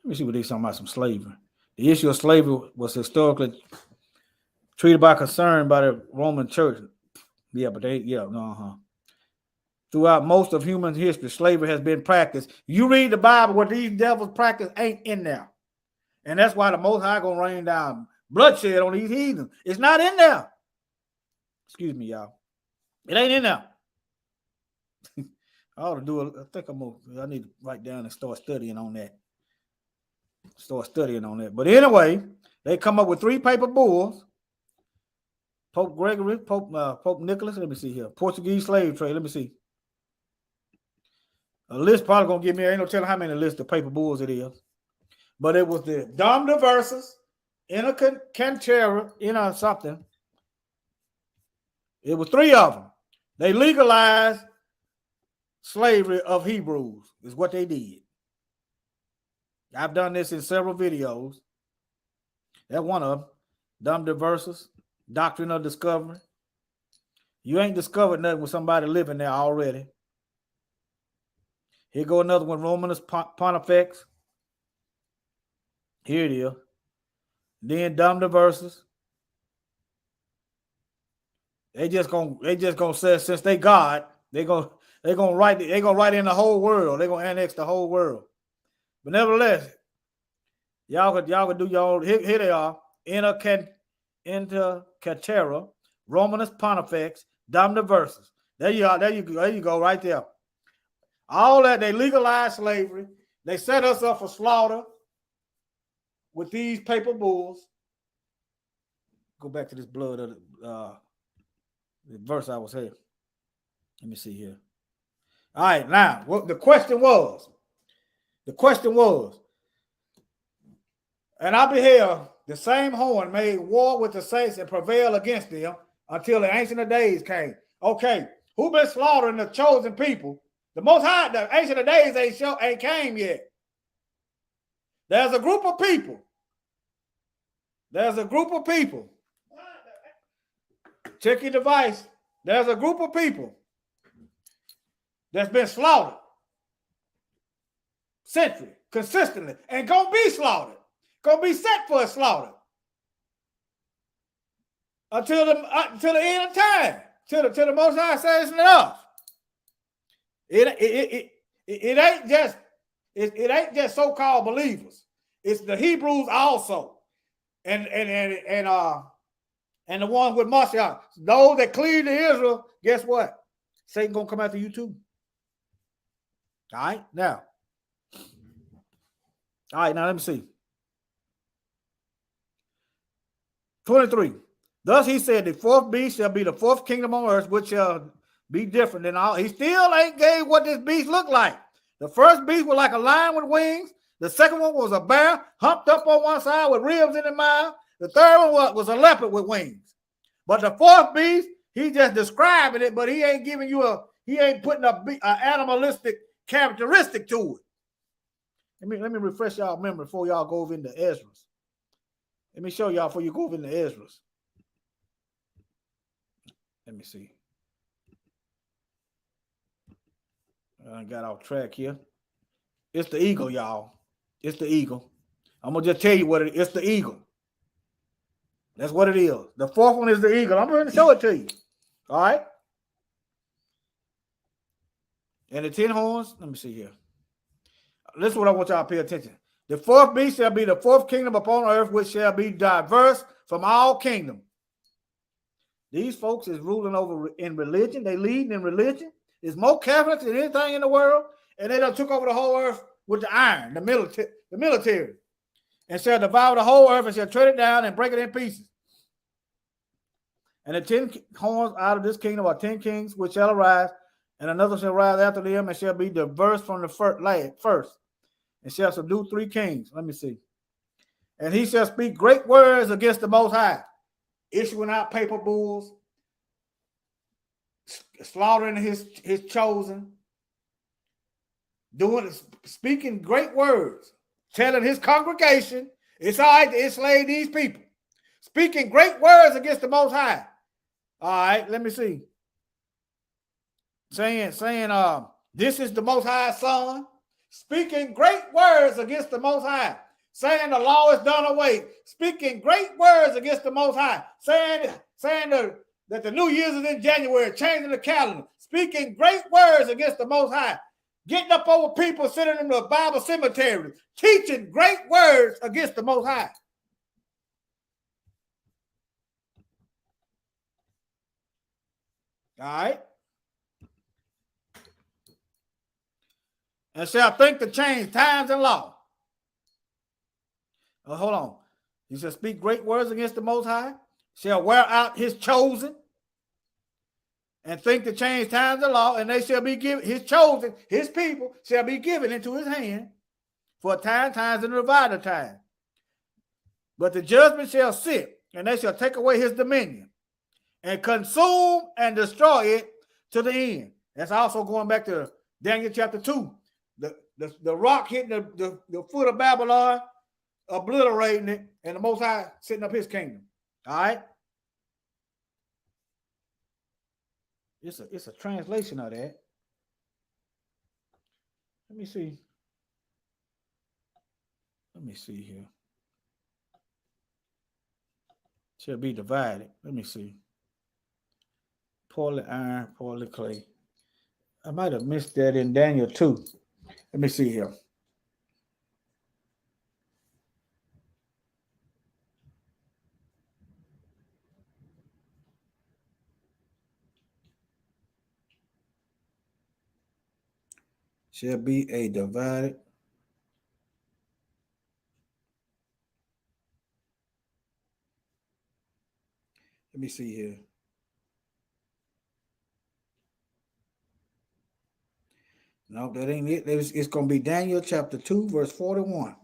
Let me see what they're talking about, some slavery. The issue of slavery was historically treated by concern by the Roman Church. Throughout most of human history, slavery has been practiced. You read the Bible, what these devils practice ain't in there. And that's why the Most High gonna rain down bloodshed on these heathens. It's not in there. Excuse me, y'all. It ain't in there. I ought to do it. I need to write down and start studying on that. But anyway, they come up with 3 paper bulls. Pope Gregory, Pope Nicholas. Let me see here. Portuguese slave trade. Let me see. A list probably gonna give me. Ain't no telling how many lists of paper bulls it is. But it was the Dom Diversus, Inner Cantera, Inner something. It was 3 of them. They legalized slavery of Hebrews. Is what they did. I've done this in several videos. That's one of them. Dom Diversus, Doctrine of Discovery. You ain't discovered nothing with somebody living there already. Here go another one, Romanus Pontifex. Here it is. Then dumb the verses. They just gonna say since they God, they're gonna write in the whole world. They're gonna annex the whole world. But nevertheless, y'all could do your own. Here they are. Inter Catera, Romanus Pontifex, dumb the verses. There you are. There you go. Right there. All that they legalized slavery. They set us up for slaughter with these paper bulls. Go back to this blood of the verse I was here. Let me see here. All right, now what the question was, and I beheld the same horn made war with the saints and prevailed against them until the ancient of days came. Okay, who been slaughtering the chosen people? The Most High, the ancient of days ain't came yet. There's a group of people. Check your device. There's a group of people that's been slaughtered century, consistently, and gonna be slaughtered, gonna be set for a slaughter until the end of time, till the Most High says enough. It ain't just so-called believers. It's the Hebrews also, and the ones with Mashiach. Those that cleave to Israel, guess what? Satan gonna come after you too. All right, now let me see. 23. Thus he said, the fourth beast shall be the fourth kingdom on earth, which shall be different than all. He still ain't gave what this beast looked like. The first beast was like a lion with wings. The second one was a bear, humped up on one side with ribs in the mouth. The third one was a leopard with wings. But the fourth beast, he just describing it, but he ain't giving you he ain't putting a animalistic characteristic to it. Let me refresh y'all memory before y'all go over into Esdras. Let me show y'all before you go over into Esdras. Let me see. I got off track here. It's the eagle, y'all. It's the eagle. I'm going to just tell you what it is. It's the eagle. That's what it is. The fourth one is the eagle. I'm going to show it to you. All right? And the 10 horns, let me see here. This is what I want y'all to pay attention. The fourth beast shall be the fourth kingdom upon earth, which shall be diverse from all kingdom. These folks is ruling over in religion. They leading in religion. It's more Catholics than anything in the world. And they done took over the whole earth with the iron, the military. And shall devour the whole earth and shall tread it down and break it in pieces. And the 10 horns out of this kingdom are 10 kings which shall arise, and another shall rise after them and shall be diverse from the first, and shall subdue 3 kings. Let me see. And he shall speak great words against the Most High, issuing out paper bulls, slaughtering his chosen, speaking great words, telling his congregation it's all right to enslave these people, speaking great words against the Most High. All right, let me see. Saying, this is the Most High Son, speaking great words against the Most High, saying the law is done away, speaking great words against the Most High, saying that the New Year's is in January, changing the calendar, speaking great words against the Most High, getting up over people sitting in the Bible cemetery, teaching great words against the Most High. All right. And shall think to change times and law. Hold on. He shall speak great words against the Most High, shall wear out his chosen, and think to change times and law, and they shall be given, his chosen, his people shall be given into his hand for a time, times, and a divided time. But the judgment shall sit, and they shall take away his dominion, and consume and destroy it to the end. That's also going back to Daniel chapter 2. The rock hitting the foot of Babylon, obliterating it, and the Most High setting up his kingdom. All right? It's a translation of that. Let me see. Let me see here. Shall be divided. Let me see. Poorly iron, poorly clay. I might have missed that in Daniel 2. Let me see here. Shall be a divided. Let me see here. No, that ain't it. It's going to be Daniel chapter 2, verse 41.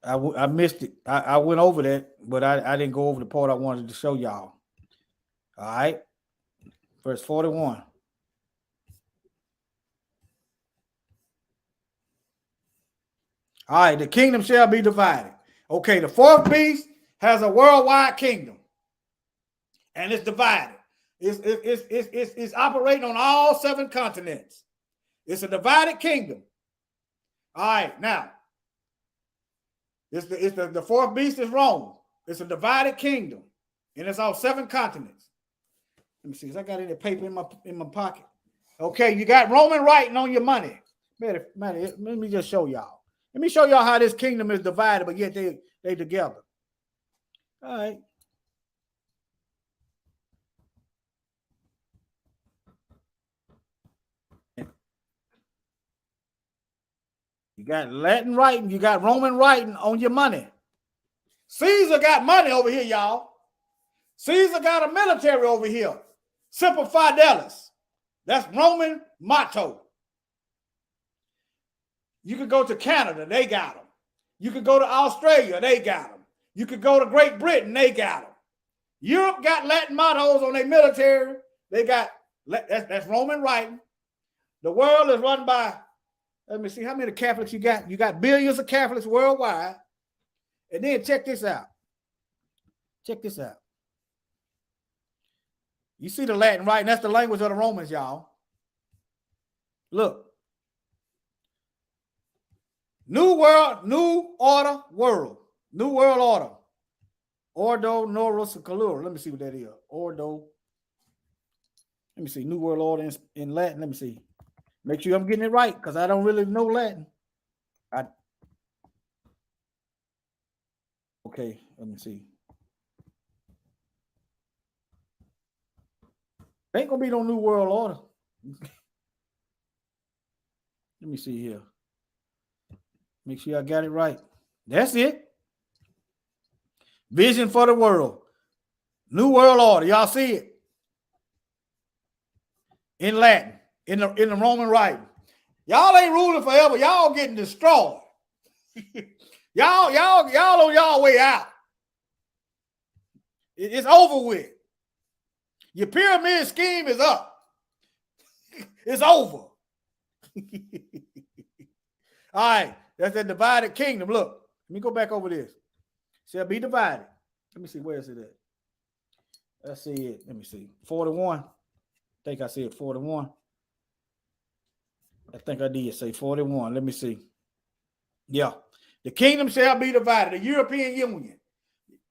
I missed it. I went over that, but I didn't go over the part I wanted to show y'all. All right. Verse 41. All right. The kingdom shall be divided. Okay. The fourth beast has a worldwide kingdom, and it's divided. It's operating on all 7 continents. It's a divided kingdom. All right. Now, the fourth beast is Rome. It's a divided kingdom, and it's on 7 continents. Let me see. Cause I got any paper in my pocket. Okay, you got Roman writing on your money. Man, let me just show y'all. Let me show y'all how this kingdom is divided, but yet they together. All right. You got Latin writing, you got Roman writing on your money. Caesar got money over here, y'all. Caesar got a military over here. Semper Fidelis. That's Roman motto. You could go to Canada, they got them. You could go to Australia, they got them. You could go to Great Britain, they got them. Europe got Latin mottos on their military. They got, that's Roman writing. The world is run by, let me see, how many Catholics you got? You got billions of Catholics worldwide. And then check this out. Check this out. You see the Latin writing? That's the language of the Romans, y'all. Look. New world, new order, world. New world order. Ordo, Norus, Calura. Let me see what that is. Ordo. Let me see. New world order in Latin. Let me see. Make sure I'm getting it right because I don't really know Latin. Okay, let me see. Ain't gonna be no new world order. Let me see here. Make sure I got it right. That's it. Vision for the world. New world order. Y'all see it? In Latin, in the Roman writing. Y'all ain't ruling forever. Y'all getting destroyed. y'all on y'all way out. It's over with. Your pyramid scheme is up. It's over. All right. That's the divided kingdom. Look, let me go back over this. Shall be divided. Let me see. Where is it at? Let's see it. Let me see. 41. I think I said 41. I think I did say 41. Let me see. Yeah. The kingdom shall be divided. The European Union.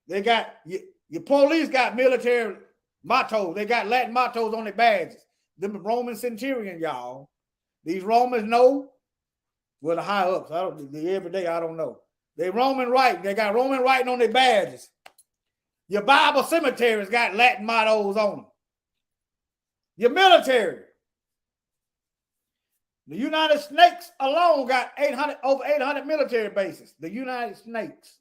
They got, your police got military mottos. They got Latin mottos on their badges. Them Roman centurion, y'all. These Romans know. Well, the high ups. Every day, I don't know. They Roman writing. They got Roman writing on their badges. Your Bible cemeteries got Latin mottos on them. Your military. The United Snakes alone got over 800 military bases. The United Snakes.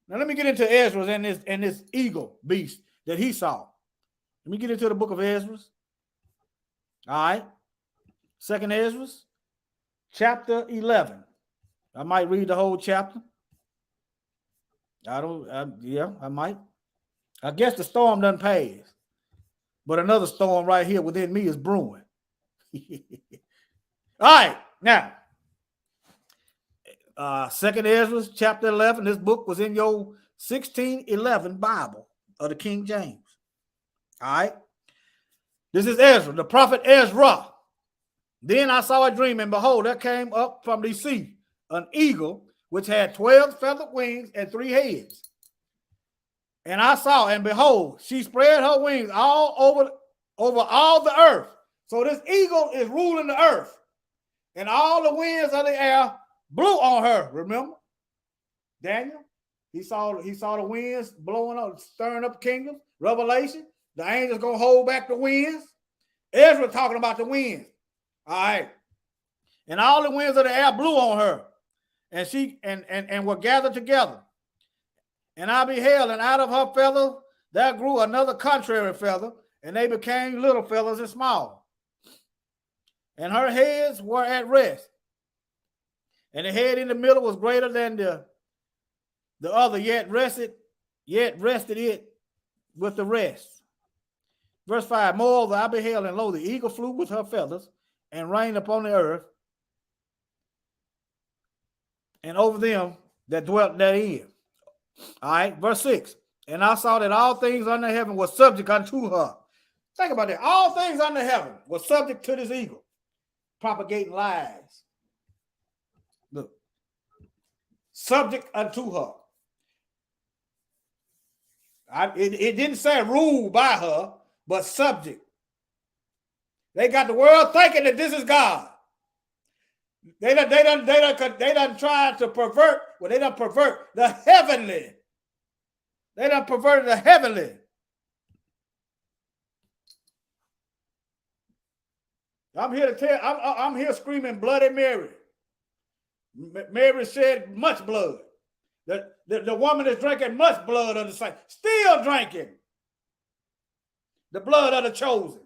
Now let me get into Ezra and this eagle beast that he saw. Let me get into the book of Ezra. All right. Second Ezra. Chapter 11. I might read the whole chapter. I might. I guess the storm doesn't pass. But another storm right here within me is brewing. All right. Now, Second Ezra, chapter 11. This book was in your 1611 Bible of the King James. All right. This is Ezra, the prophet Ezra. Then I saw a dream, and behold, there came up from the sea an eagle, which had 12 feathered wings and 3 heads. And I saw, and behold, she spread her wings all over all the earth. So this eagle is ruling the earth. And all the winds of the air blew on her. Remember? Daniel? He saw the winds blowing up, stirring up kingdoms. Revelation. The angels gonna hold back the winds. Ezra talking about the winds. All right. And all the winds of the air blew on her. And she and were gathered together. And I beheld, and out of her feathers there grew another contrary feather, and they became little feathers and small. And her heads were at rest. And the head in the middle was greater than the other, yet rested it with the rest. Verse 5, moreover, I beheld, and lo, the eagle flew with her feathers, and reigned upon the earth, and over them that dwelt therein. All right, verse 6. And I saw that all things under heaven were subject unto her. Think about that. All things under heaven were subject to this eagle, propagating lies. Look, subject unto her. It didn't say ruled by her, but subject. They got the world thinking that this is God. They done try to pervert. Well, they done pervert the heavenly. They done perverted the heavenly. I'm here to tell. I'm here screaming bloody Mary. Mary shed much blood. The woman is drinking much blood of the saints, still drinking the blood of the chosen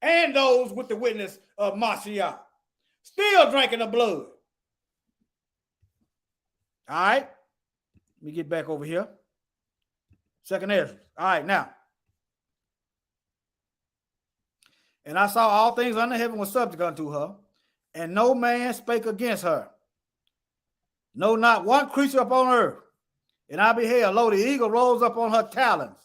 and those with the witness of Mashiach. Still drinking the blood. All right. Let me get back over here. Second Ezra. All right, now. And I saw all things under heaven were subject unto her, and no man spake against her. No, not one creature upon earth. And I beheld, lo, the eagle rose up on her talons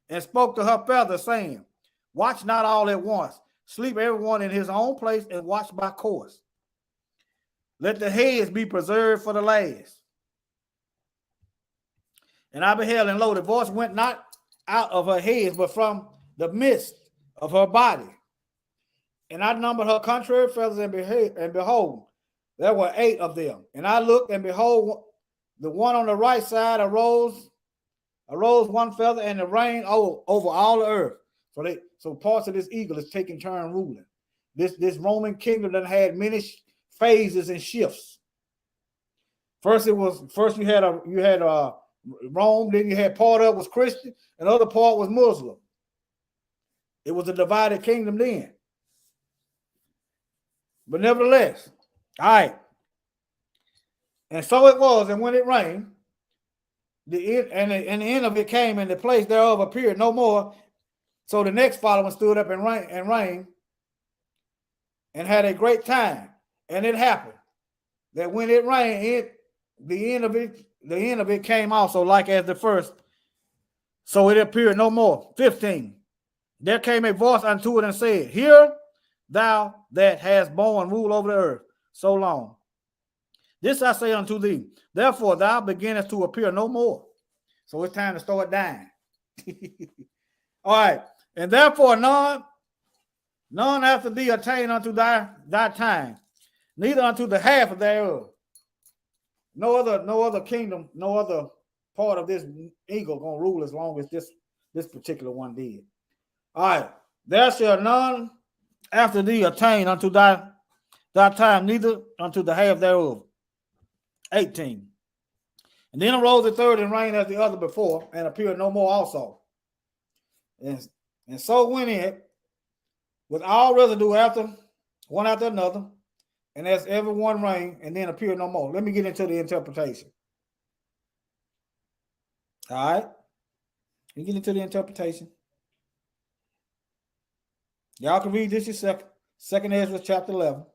and spoke to her feathers, saying, watch not all at once. Sleep everyone in his own place and watch by course. Let the heads be preserved for the last. And I beheld, and lo, the voice went not out of her head, but from the midst of her body. And I numbered her contrary feathers, and behold, there were 8 of them. And I looked, and behold, the one on the right side arose one feather, and the rain over all the earth. So parts of this eagle is taking turn ruling. This Roman kingdom that had many phases and shifts. First you had Rome, then you had part of it was Christian, and the other part was Muslim. It was a divided kingdom then. But nevertheless, all right. And so it was, and when it rained, the end of it came, and the place thereof appeared no more. So the next following stood up and reigned, and had a great time. And it happened that when it rained, the end of it came also like as the first. So it appeared no more. 15. There came a voice unto it and said, hear thou that hast borne rule over the earth so long. This I say unto thee, therefore thou beginnest to appear no more. So it's time to start dying. All right. And therefore none after thee attain unto thy time, neither unto the half of thereof. No other kingdom, no other part of this eagle gonna rule as long as this particular one did. All right. There shall none after thee attain unto thy time, neither unto the half thereof. 18. And then arose the third and reigned as the other before, and appeared no more also. And so went it with all residue one after another, and as every one reigned, and then appeared no more. Let me get into the interpretation. All right. Let me get into the interpretation. Y'all can read this yourself. Second Ezra chapter 11.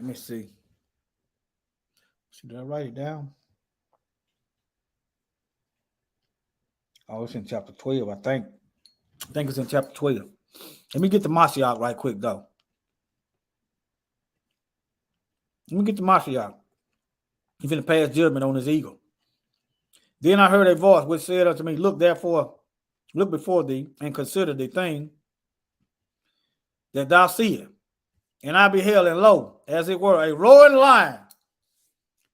Let me see. Did I write it down? Oh, it's in chapter 12, I think. I think it's in chapter 12. Let me get the Mashiach right quick, though. Let me get the Mashiach. He's going to pass judgment on his eagle. Then I heard a voice which said unto me, look before thee, and consider the thing that thou seest. And I beheld, and lo, as it were, a roaring lion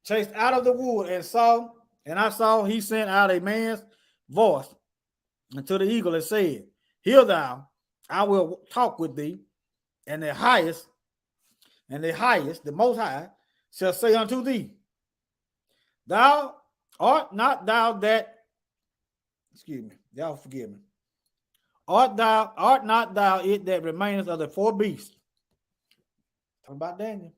chased out of the wood, and I saw he sent out a man's voice unto the eagle and said, hear thou, I will talk with thee, and the highest, the most high, shall say unto thee, thou art not thou that, excuse me, y'all forgive me, art not thou it that remaineth of the four beasts? Talk about Daniel.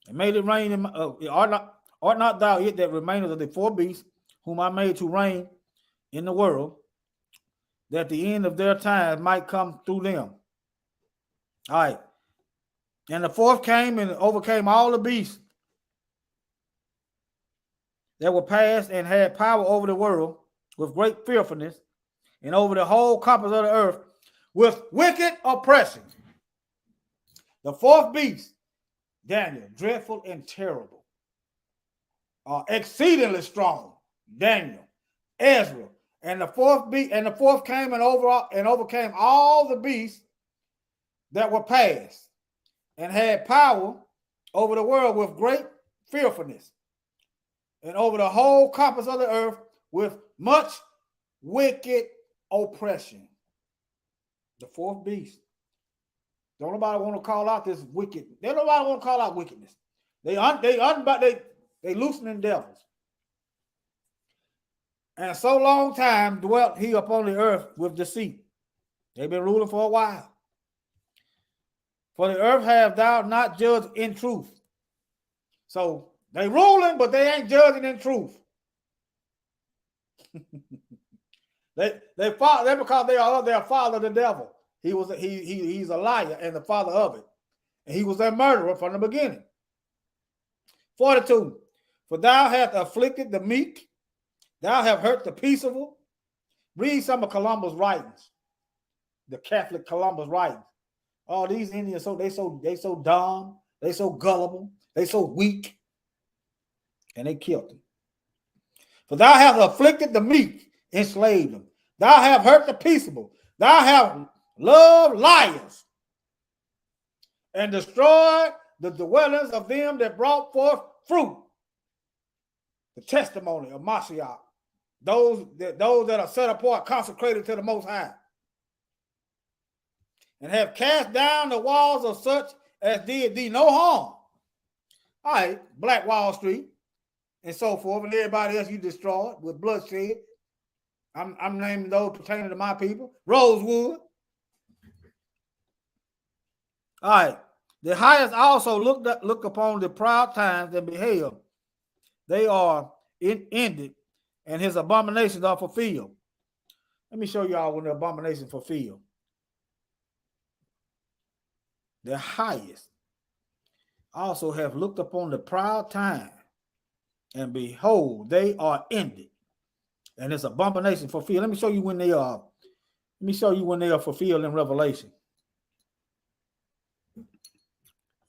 It made it rain. Art not thou it that remaineth of the four beasts, whom I made to reign in the world, that the end of their time might come through them. All right. And the fourth came and overcame all the beasts that were past, and had power over the world with great fearfulness, and over the whole compass of the earth with wicked oppression. The fourth beast, Daniel, dreadful and terrible, exceedingly strong, Daniel, Ezra, and the fourth came and overcame all the beasts that were past, and had power over the world with great fearfulness, and over the whole compass of the earth with much wicked oppression. The fourth beast. Don't nobody want to call out this wicked. Don't nobody want to call out wickedness. They loosening devils. And so long time dwelt he upon the earth with deceit. They've been ruling for a while. For the earth have thou not judged in truth. So they ruling, but they ain't judging in truth. they because they are their father, the devil. He's a liar and the father of it. And he was a murderer from the beginning. 42. For thou hast afflicted the meek, thou have hurt the peaceable. Read some of Columbus' writings, the Catholic Columbus writings. Oh, these Indians, they so dumb, they so gullible, they so weak, and they killed them. For thou hast afflicted the meek, enslaved them. Thou have hurt the peaceable. Thou have loved liars, and destroyed the dwellings of them that brought forth fruit. The testimony of Mashiach, those that are set apart, consecrated to the Most High, and have cast down the walls of such as did thee no harm. All right, Black Wall Street and so forth, and everybody else you destroyed with bloodshed. I'm naming those pertaining to my people. Rosewood. All right. The highest also look upon the proud times and beheld. They are ended, and his abominations are fulfilled. Let me show y'all when the abominations fulfilled. The highest also have looked upon the proud time, and behold, they are ended, and his abomination fulfilled. Let me show you when they are. Let me show you when they are fulfilled in Revelation.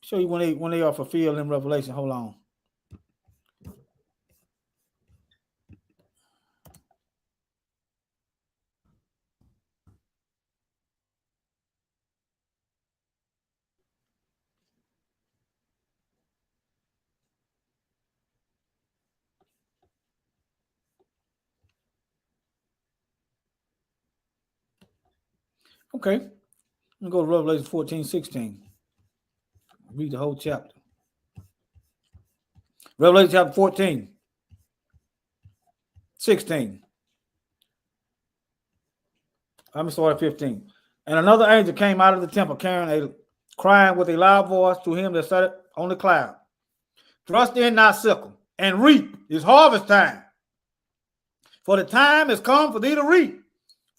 Show you when they are fulfilled in Revelation. Hold on. Okay. Let me go to Revelation 14:16. Read the whole chapter. Revelation chapter 14:16. Let me start at 15. And another angel came out of the temple crying with a loud voice to him that sat on the cloud. Thrust in thy sickle and reap. It's harvest time. For the time is come for thee to reap.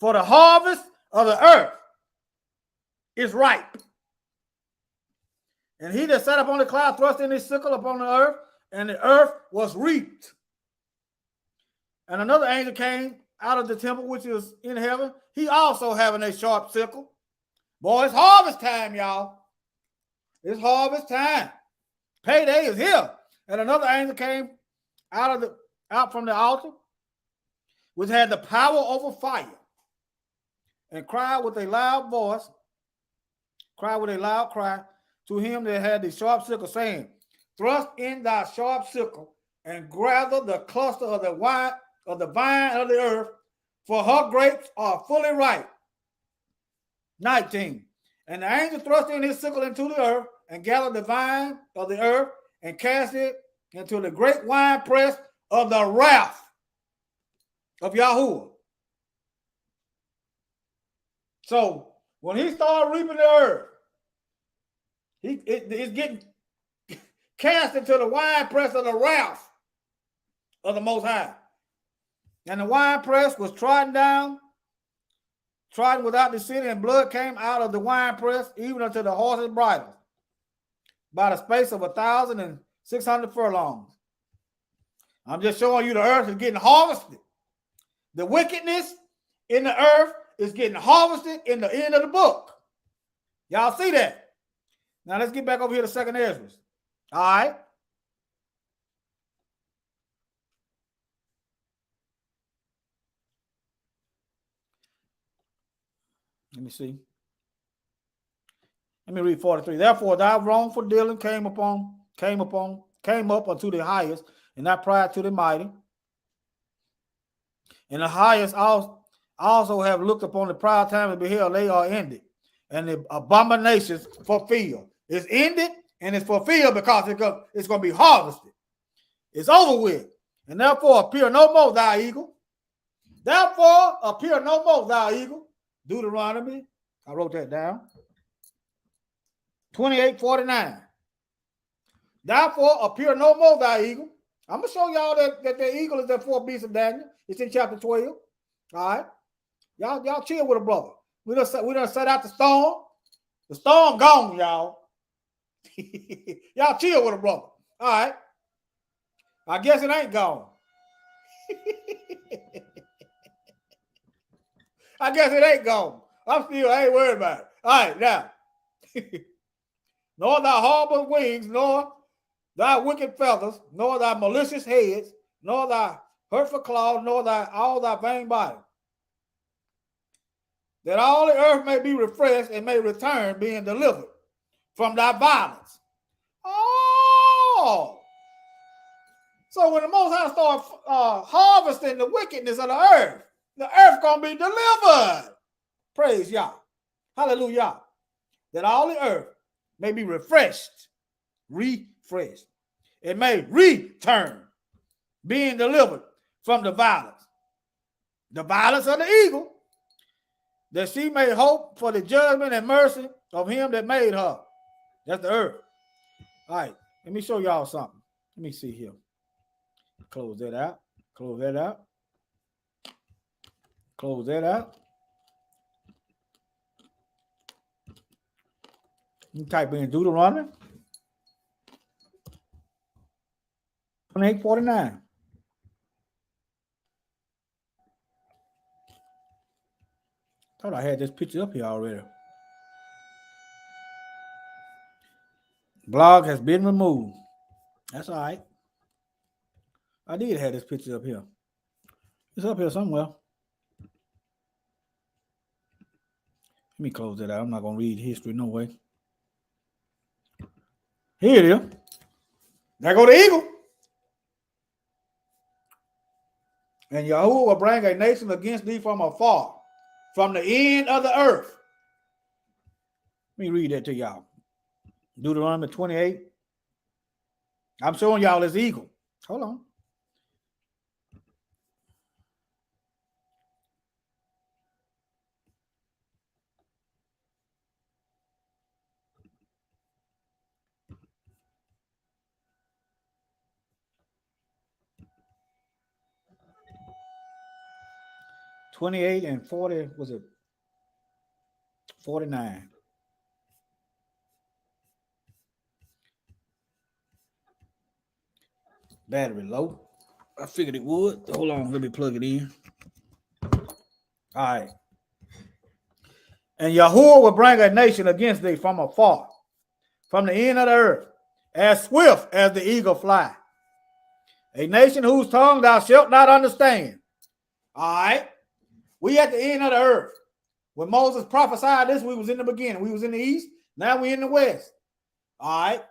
For the harvest of the earth is ripe. And he that sat upon the cloud thrust in his sickle upon the earth, and the earth was reaped. And another angel came out of the temple which is in heaven. He also having a sharp sickle. Boy, it's harvest time, y'all. It's harvest time. Payday is here. And another angel came out from the altar, which had the power over fire, and cried with a loud voice, cried with a loud cry to him that had the sharp sickle, saying, thrust in thy sharp sickle and gather the cluster of the vine of the earth, for her grapes are fully ripe. 19. And the angel thrust in his sickle into the earth and gathered the vine of the earth and cast it into the great wine press of the wrath of Yahuwah. So when he started reaping the earth, it's getting cast into the wine press of the wrath of the Most High. And the wine press was trodden without the city, and blood came out of the wine press, even unto the horses' bridles, by the space of 1,600 furlongs. I'm just showing you the earth is getting harvested. The wickedness in the earth is getting harvested in the end of the book. Y'all see that? Now let's get back over here to 2nd Ezra. All right. Let me see. Let me read 43. Therefore, thy wrongful dealing came up unto the highest, and thy pride to the mighty. And the highest also have looked upon the proud time and beheld they are ended, and the abominations fulfilled. It's ended and it's fulfilled because it's going to be harvested. It's over with. And therefore appear no more, thou eagle. Therefore appear no more, thou eagle. Deuteronomy, I wrote that down. 28:49. Therefore appear no more, thy eagle. I'm going to show y'all that the eagle is the fourth beast of Daniel. It's in chapter 12. All right. Y'all chill with a brother. We done set out the storm. The storm gone, y'all. Y'all chill with a brother. All right. I guess it ain't gone. I guess it ain't gone. I ain't worried about it. All right, now. Nor thy horrible wings, nor thy wicked feathers, nor thy malicious heads, nor thy hurtful claws, nor all thy vain body. That all the earth may be refreshed and may return, being delivered from thy violence. Oh! So when the Most High starts harvesting the wickedness of the earth going to be delivered. Praise Yah. Hallelujah. That all the earth may be refreshed. It may return, being delivered from the violence of the eagle, that she may hope for the judgment and mercy of him that made her. That's the earth. All right, let me show y'all something. Let me see here. Close that out. Close that out. Close that out. You type in Deuteronomy 28:49. Thought I had this picture up here already. Blog has been removed. That's all right. I did have this picture up here. It's up here somewhere. Let me close that out. I'm not going to read history no way. Here it is. There go the eagle. And Yahuwah will bring a nation against thee from afar, from the end of the earth. Let me read that to y'all. Deuteronomy 28. I'm showing y'all this eagle. Hold on. 28 and 40, was it 49? Battery low. I figured it would. Hold on, let me plug it in. All right. And Yahuwah will bring a nation against thee from afar, from the end of the earth, as swift as the eagle fly. A nation whose tongue thou shalt not understand. All right. We at the end of the earth. When Moses prophesied this, we was in the beginning. We was in the east. Now we in the west. All right.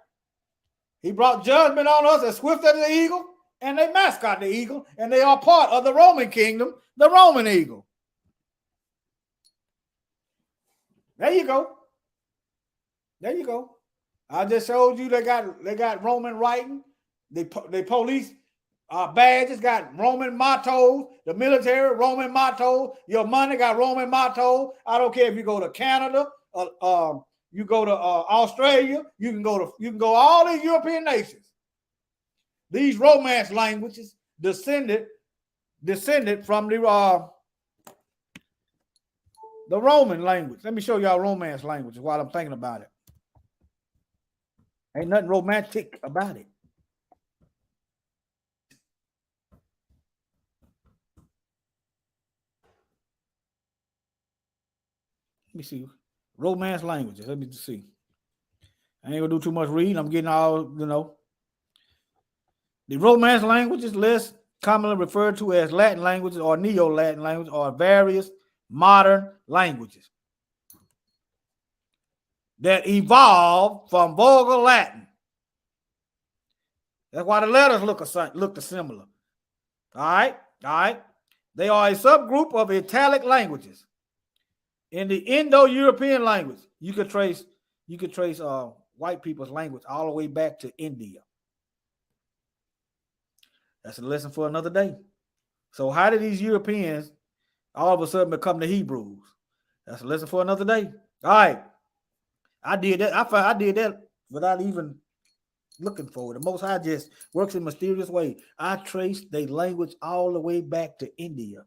He brought judgment on us as swift as the eagle, and they mascot the eagle, and they are part of the Roman kingdom, the Roman eagle. There you go. There you go. I just showed you they got Roman writing. They police badges got Roman mottos. The military Roman mottos. Your money got Roman mottos. I don't care if you go to Canada, you go to Australia. You can go all these European nations. These Romance languages descended from the Roman language. Let me show y'all Romance languages while I'm thinking about it. Ain't nothing romantic about it. Let me see. Romance languages. Let me see. I ain't gonna do too much reading. I'm getting all, The Romance languages, less commonly referred to as Latin languages or Neo-Latin languages, are various modern languages that evolved from Vulgar Latin. That's why the letters look similar. All right. They are a subgroup of Italic languages. In the Indo-European language, you could trace white people's language all the way back to India. That's a lesson for another day. So how did these Europeans all of a sudden become the Hebrews? That's a lesson for another day. All right. I did that. I did that without even looking for it. The Most High just works in mysterious way. I traced their language all the way back to India,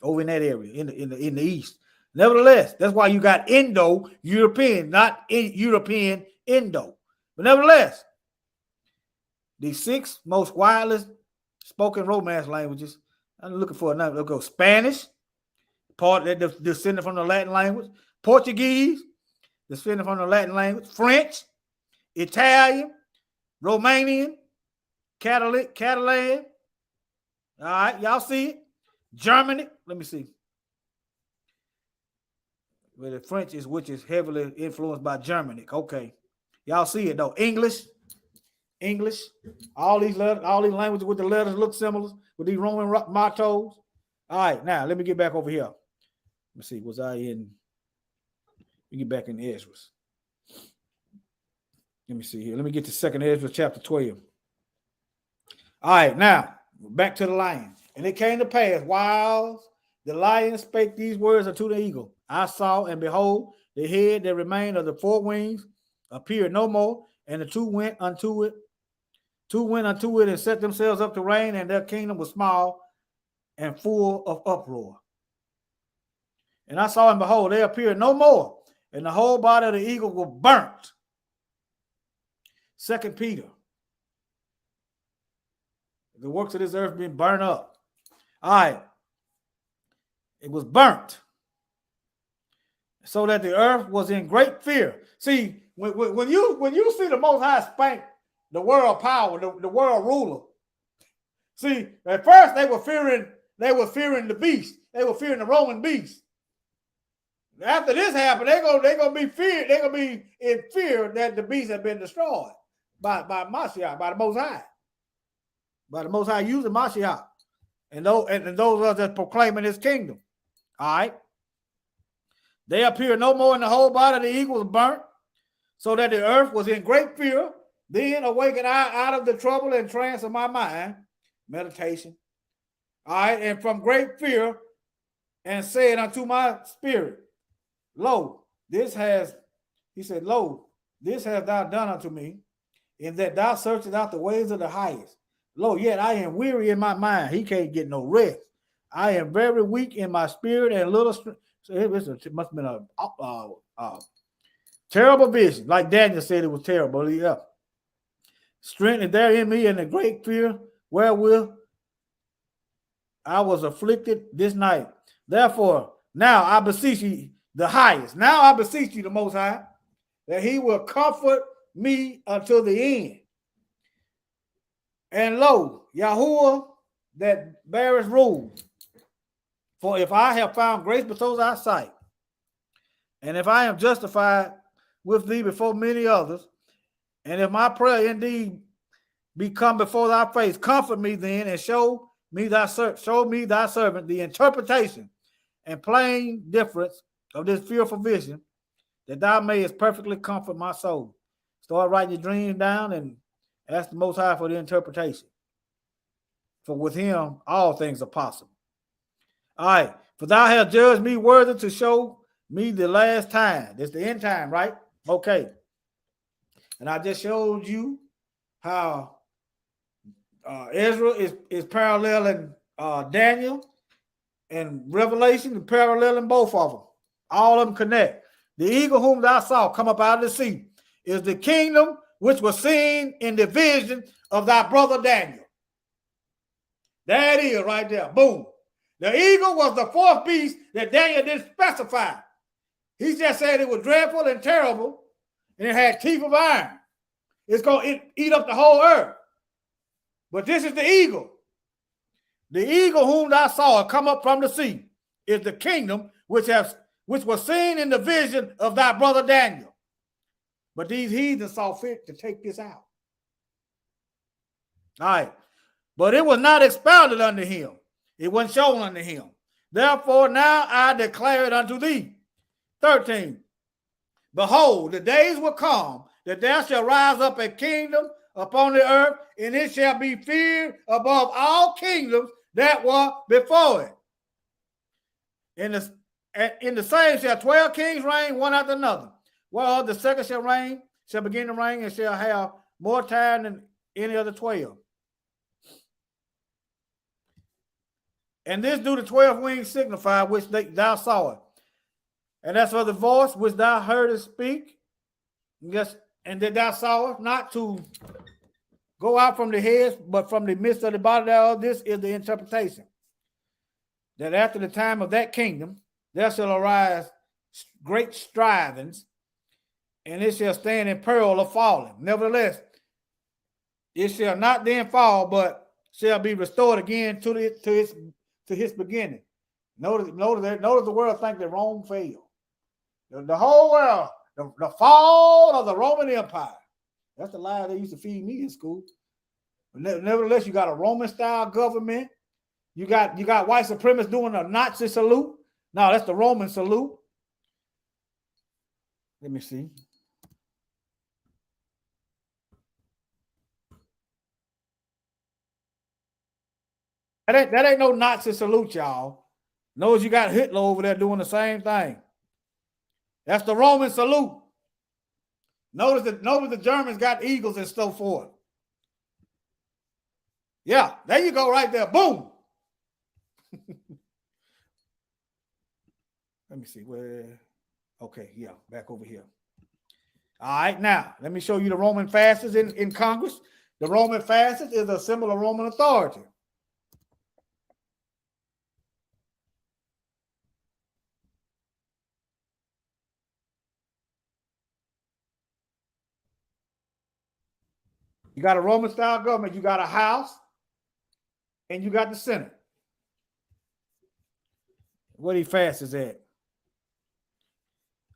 over in that area, in the east. Nevertheless, that's why you got Indo-European, not European Indo. But nevertheless, the 6 most widely spoken Romance languages. I'm looking for another. Let's go Spanish, part that descended from the Latin language. Portuguese, descended from the Latin language. French, Italian, Romanian, Catalan. All right, y'all see it. Germany. Let me see. Well, the French is which is heavily influenced by Germanic. Okay, y'all see it though. English. All these languages with the letters look similar with these Roman mottos. All right, now let me get back over here. Let me see. Was I in? Let me get back in Esdras. Let me see here. Let me get to 2nd Esdras chapter 12. All right, now back to the lion. And it came to pass while the lion spake these words unto the eagle, I saw, and behold, the head that remained of the 4 wings appeared no more, and the 2 went unto it. 2 went unto it and set themselves up to reign, and their kingdom was small and full of uproar. And I saw, and behold, they appeared no more, and the whole body of the eagle was burnt. 2 Peter. The works of this earth being burned up. All right. It was burnt, so that the earth was in great fear. See, when you see the Most High spank the world power, the world ruler. See, at first they were fearing the beast. They were fearing the Roman beast. After this happened, they're gonna be feared. They're gonna be in fear that the beast had been destroyed by Mashiach, by the Most High, by the Most High using Mashiach, and those are that proclaiming His kingdom. All right. They appeared no more, and the whole body of the eagle was burnt, so that the earth was in great fear. Then awakened I out of the trouble and trance of my mind, meditation. All right, and from great fear, and said unto my spirit, Lo, this has thou done unto me, in that thou searchest out the ways of the highest. Lo, yet I am weary in my mind. He can't get no rest. I am very weak in my spirit and little strength. So it must have been a terrible vision. Like Daniel said, it was terrible. Yeah. Strength is there in me and a great fear wherewith I was afflicted this night. Therefore, now I beseech you, the highest. Now I beseech you, the Most High, that he will comfort me until the end. And lo, Yahuwah that beareth rule. For if I have found grace before thy sight, and if I am justified with thee before many others, and if my prayer indeed be come before thy face, comfort me then, and show me thy servant the interpretation and plain difference of this fearful vision, that thou mayest perfectly comfort my soul. Start writing your dreams down and ask the Most High for the interpretation. For with him, all things are possible. All right. For thou hast judged me worthy to show me the last time. That's the end time, right? Okay. And I just showed you how Ezra is paralleling Daniel and Revelation, and paralleling both of them. All of them connect. The eagle whom thou saw come up out of the sea is the kingdom which was seen in the vision of thy brother Daniel. There it is right there. Boom. The eagle was the fourth beast that Daniel didn't specify. He just said it was dreadful and terrible, and it had teeth of iron. It's going to eat up the whole earth. But this is the eagle. The eagle whom thou saw come up from the sea is the kingdom which was seen in the vision of thy brother Daniel. But these heathens saw fit to take this out. All right. But it was not expounded unto him. It wasn't shown unto him. Therefore, now I declare it unto thee. 13. Behold, the days will come that there shall rise up a kingdom upon the earth, and it shall be feared above all kingdoms that were before it. In the same shall 12 kings reign, one after another. Well, the second shall begin to reign, and shall have more time than any other 12. And this do the 12 wings signify, which thou sawest. And that's for the voice which thou heardest speak. Yes, and that thou sawest, not to go out from the heads, but from the midst of the body thereof. This is the interpretation. That after the time of that kingdom, there shall arise great strivings, and it shall stand in peril of falling. Nevertheless, it shall not then fall, but shall be restored again to his beginning. Notice the world think that Rome failed. The whole world, the fall of the Roman Empire. That's the lie they used to feed me in school. But nevertheless, you got a Roman-style government. You got white supremacists doing a Nazi salute. No, that's the Roman salute. Let me see. That ain't no Nazi salute, y'all. Notice you got Hitler over there doing the same thing. That's the Roman salute. Notice the Germans got eagles and so forth. Yeah, there you go right there. Boom. Let me see where. Okay, yeah, back over here. All right, now let me show you the Roman fasces in Congress. The Roman fasces is a symbol of Roman authority. You got a Roman style government, you got a house, and you got the Senate. What he fast is at.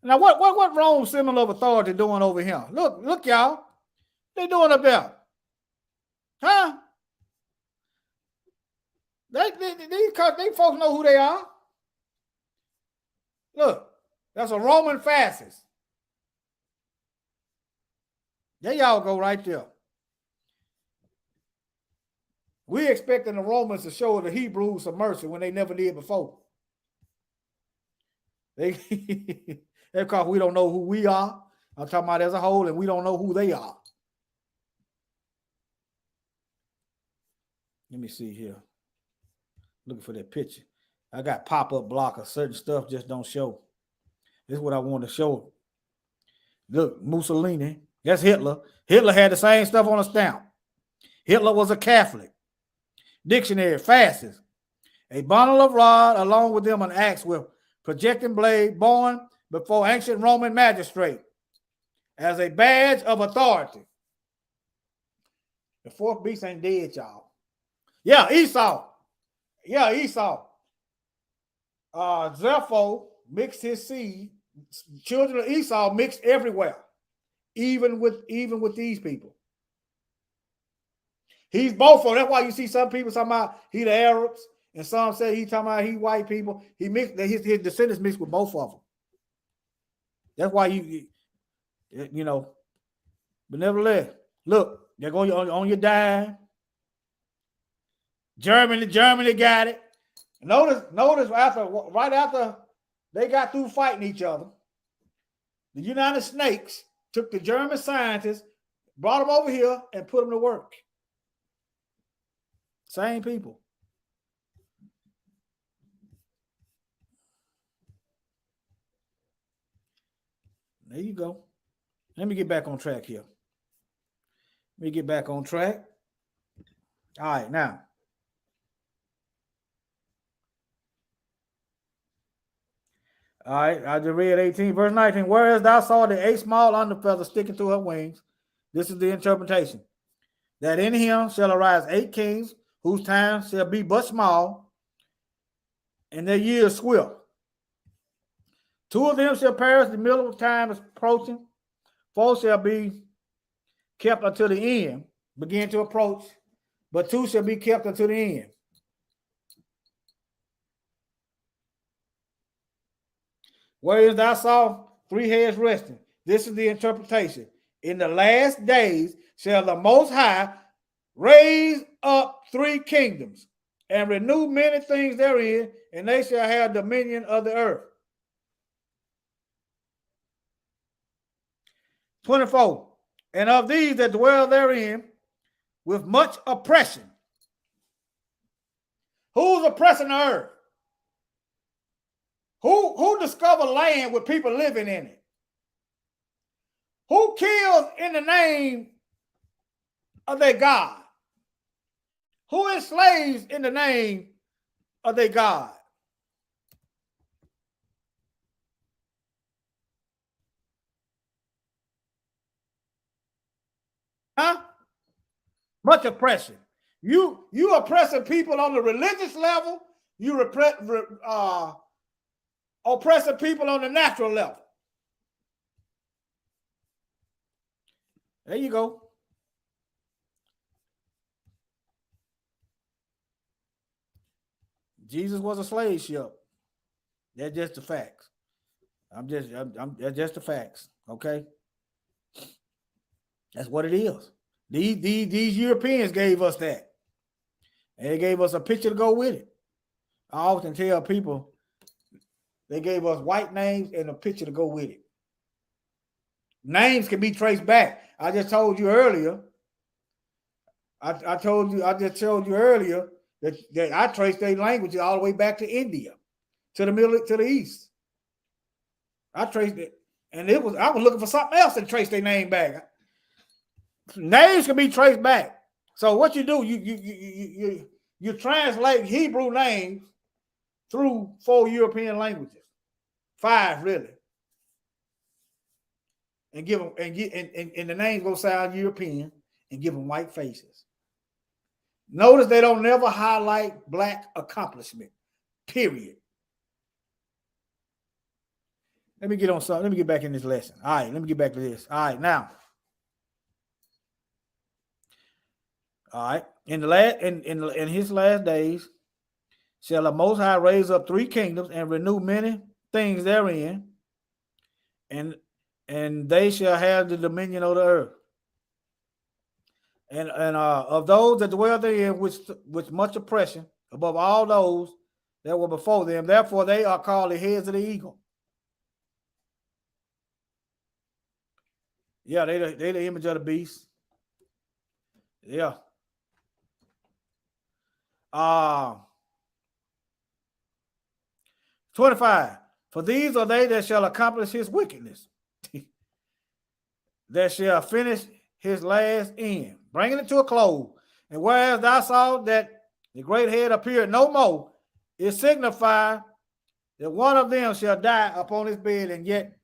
Now, what Rome symbol of authority doing over here? Look, y'all. They doing up there. Huh? These folks know who they are. Look, that's a Roman fascist. There y'all go right there. We expecting the Romans to show the Hebrews some mercy when they never did before. Because we don't know who we are. I'm talking about as a whole, and we don't know who they are. Let me see here. Looking for that picture. I got pop-up blocker. Certain stuff just don't show. This is what I want to show. Look, Mussolini. That's Hitler. Hitler had the same stuff on a stamp. Hitler was a Catholic. Dictionary, fascist. A bundle of rod, along with them an axe with projecting blade, born before ancient Roman magistrate as a badge of authority. The fourth beast ain't dead, y'all. Yeah, Esau. Yeah, Esau. Zepho mixed his seed. Children of Esau mixed everywhere, even with these people. He's both of them. That's why you see some people talking about he the Arabs, and some say he talking about he white people. He mixed his descendants mixed with both of them. That's why you know. But nevertheless, look, they're going on your dime. Germany got it. Notice right after they got through fighting each other, the United Snakes took the German scientists, brought them over here, and put them to work. Same people. There you go. Let me get back on track here. Let me get back on track. All right, now. All right, I just read 18, verse 19. Whereas thou saw a small underfeather sticking to her wings, this is the interpretation. That in him shall arise 8 kings, whose time shall be but small, and their years swift. 2 of them shall perish, the middle of time is approaching. 4 shall be kept until the end, begin to approach, but 2 shall be kept until the end. Whereas thou saw 3 heads resting. This is the interpretation. In the last days shall the Most High raise up 3 kingdoms and renew many things therein, and they shall have dominion of the earth. 24. And of these that dwell therein with much oppression. Who's oppressing the earth? Who discovered land with people living in it? Who kills in the name of their God? Who enslaves in the name of their God? Huh? Much oppression. You oppressing people on the religious level. You oppressing people on the natural level. There you go. Jesus was a slave ship. That's just the facts. That's just the facts. Okay. That's what it is. These Europeans gave us that. And they gave us a picture to go with it. I often tell people they gave us white names and a picture to go with it. Names can be traced back. I just told you earlier. I just told you earlier that I traced their languages all the way back to India, to the east. I traced it, and I was looking for something else to trace their name back. Names can be traced back. So what you do, you translate Hebrew names through 4 European languages, 5 really, and give them and the names go sound European and give them white faces. Notice they don't never highlight black accomplishment. Period. Let me get on something. Let me get back in this lesson. All right, let me get back to this. All right, now. All right, in his last days, shall the Most High raise up 3 kingdoms and renew many things therein, and they shall have the dominion of the earth. And of those that dwell therein with much oppression, above all those that were before them, therefore they are called the heads of the eagle. Yeah, they the image of the beast. Yeah. 25. For these are they that shall accomplish his wickedness, that shall finish his last end, bringing it to a close. And whereas thou saw that the great head appeared no more, it signified that one of them shall die upon his bed, and yet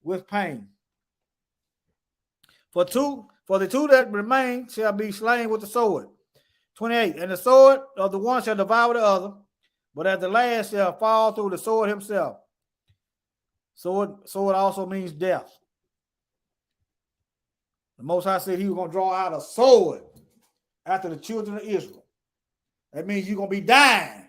with pain. For the two that remain shall be slain with the sword. 28. And the sword of the one shall devour the other, but at the last shall fall through the sword himself. Sword also means death. The Most High said he was going to draw out a sword after the children of Israel. That means you're going to be dying.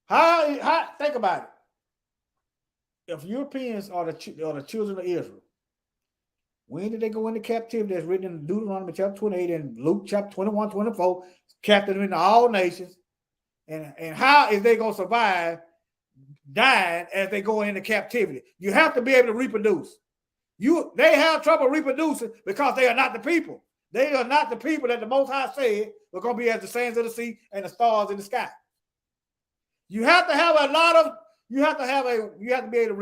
How think about it. If Europeans are the children of Israel, when did they go into captivity? That's written in Deuteronomy chapter 28 and Luke chapter 21, 24, captive into all nations. And how is they going to survive dying as they go into captivity? You have to be able to reproduce. They have trouble reproducing because they are not the people. They are not the people that the Most High said were going to be as the sands of the sea and the stars in the sky. You have to have you have to be able to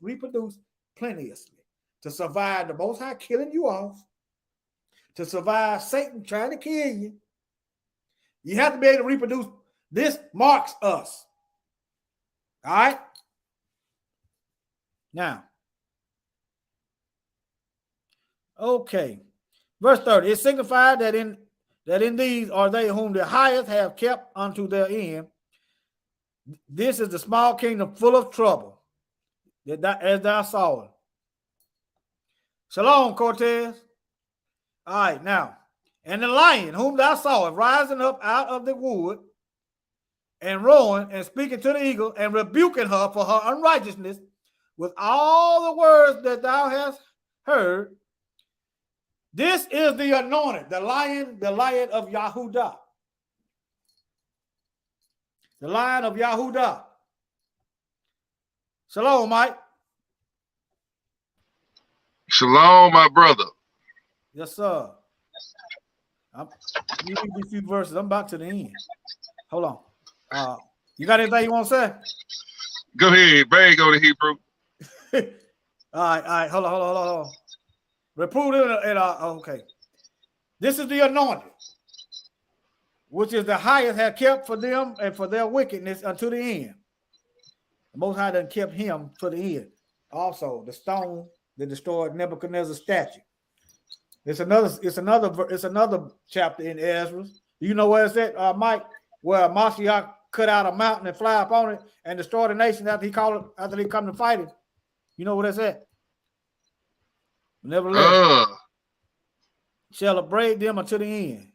reproduce plenteously to survive the Most High killing you off, to survive Satan trying to kill you. You have to be able to reproduce. This marks us. All right? Now, okay. Verse 30. It signified that in these are they whom the highest have kept unto their end. This is the small kingdom full of trouble, as thou sawest. Shalom, Cortez. All right, now. And the lion whom thou sawest rising up out of the wood and roaring and speaking to the eagle and rebuking her for her unrighteousness with all the words that thou hast heard. This is the anointed, the lion of Yahudah. The lion of Yahudah. Shalom, Mike.
Shalom, my brother.
Yes, sir. You read a few verses. I'm back to the end. Hold on. You got anything you want to say?
Go ahead. Bang on the Hebrew.
All right. Hold on. Reprove it. Okay. This is the anointed, which is the highest have kept for them and for their wickedness unto the end. The Most High done kept him to the end. Also, the stone that destroyed Nebuchadnezzar's statue. It's another chapter in Ezra. You know where it's at, Mike? Where Mashiach cut out a mountain and fly up on it and destroy the nation after he come to fight it. You know where that's at? Nevertheless, shall upbraid them until the end.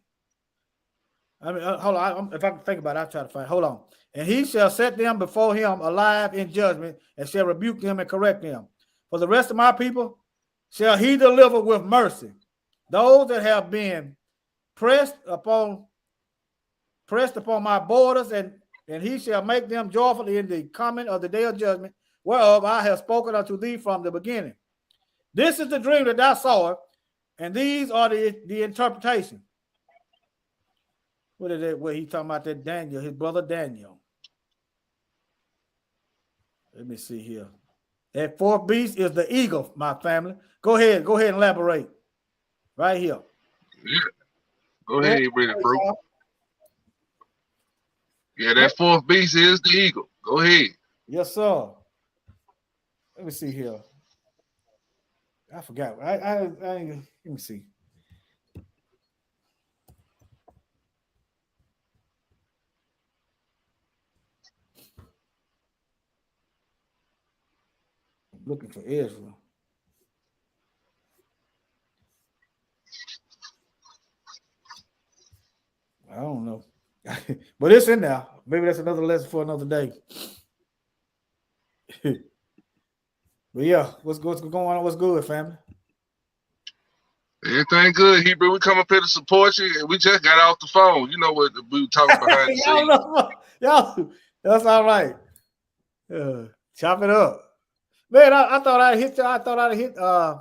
I mean, hold on. If I can think about it, I'll try to find. Hold on. And he shall set them before him alive in judgment, and shall rebuke them and correct them. For the rest of my people shall he deliver with mercy those that have been pressed upon my borders, and he shall make them joyful in the coming of the day of judgment, whereof I have spoken unto thee from the beginning. This is the dream that thou sawest, and these are the interpretation. What is that? Where he talking about that Daniel, his brother Daniel. Let me see here. That fourth beast is the eagle, my family. Go ahead and elaborate. Right here.
Yeah. Go ahead, read it, bro. Yeah, that fourth beast is the eagle. Go ahead.
Yes, sir. Let me see here. I forgot. Let me see. I'm looking for Israel. I don't know. But it's in there. Maybe that's another lesson for another day. But yeah, what's going on? What's good, family?
Everything good, Hebrew. We come up here to support you, and we just got off the phone. You know what we were talking behind the scenes.
Y'all, that's all right. Chop it up, man. I thought I hit. I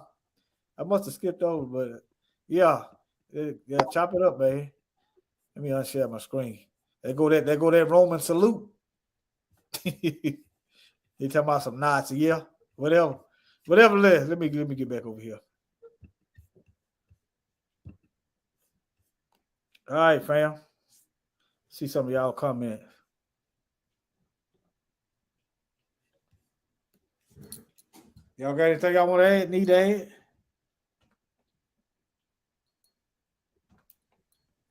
must have skipped over, but yeah, chop it up, man. Let me unshare my screen. There go that Roman salute. He talking about some Nazi, yeah, whatever. Let me get back over here. All right, fam. See some of y'all comment. Y'all got anything y'all want to add? Need to add?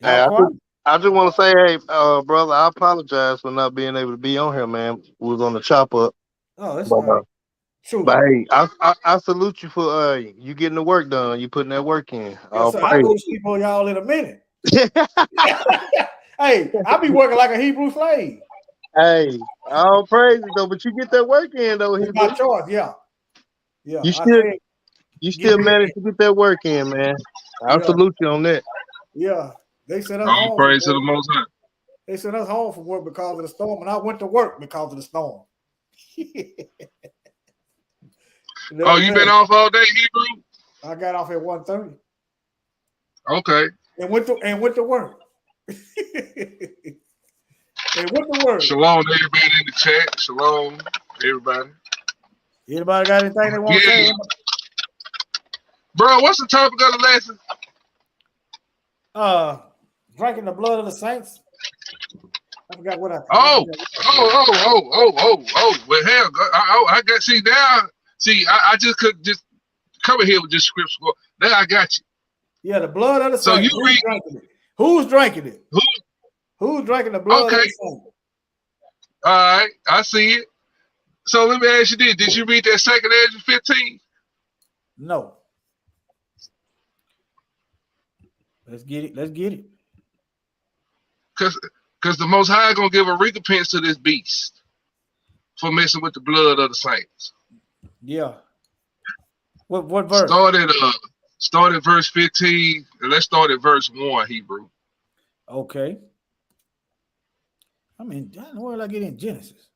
Hey, I just want to say, hey, brother, I apologize for not being able to be on here, man. We was on the chop up.
Oh, that's
But,
fine. True.
But hey, I salute you for you getting the work done. You putting that work in.
Yes, sir. I'll go sleep on y'all in a minute. Hey, I'll be working like a Hebrew slave.
Hey, all praise though, but you get that work in though.
It's my choice, yeah. Yeah.
You still managed to get that work in, man. I salute you on that.
Yeah. They sent us
All
home.
praise to the Most High.
They sent us home from work because of the storm, and I went to work because of the storm.
Oh, you been off all day, Hebrew?
I got off at 1:30.
Okay.
And went to work. And went to work.
Shalom to everybody in the chat. Shalom, everybody.
Anybody got anything they want to say?
Bro, what's the topic of the lesson?
Drinking the blood of the saints. I forgot what I.
Oh. Well, hell, I got. See now. See, I just could just come in here with this scripture. Now I got you.
Yeah, the blood of the
so
saints. Who's drinking it? Who's drinking the blood of the saints?
All right, I see it. So let me ask you this: did you read that 2 Ezra 15?
No. Let's get it.
Because the Most High gonna give a recompense to this beast for messing with the blood of the saints.
Yeah. What verse?
Start at verse 15, and let's start at verse 1, Hebrew.
Okay. I mean, I don't know where I get in Genesis.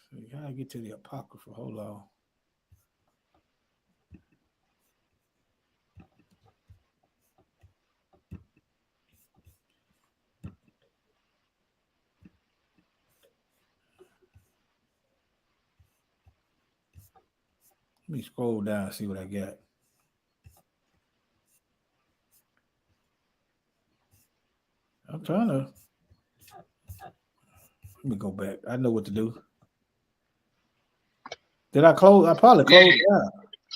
So you gotta get to the Apocrypha. Hold on. Let me scroll down and see what I got. I'm trying to. Let me go back. I know what to do. Did I close? I probably closed down.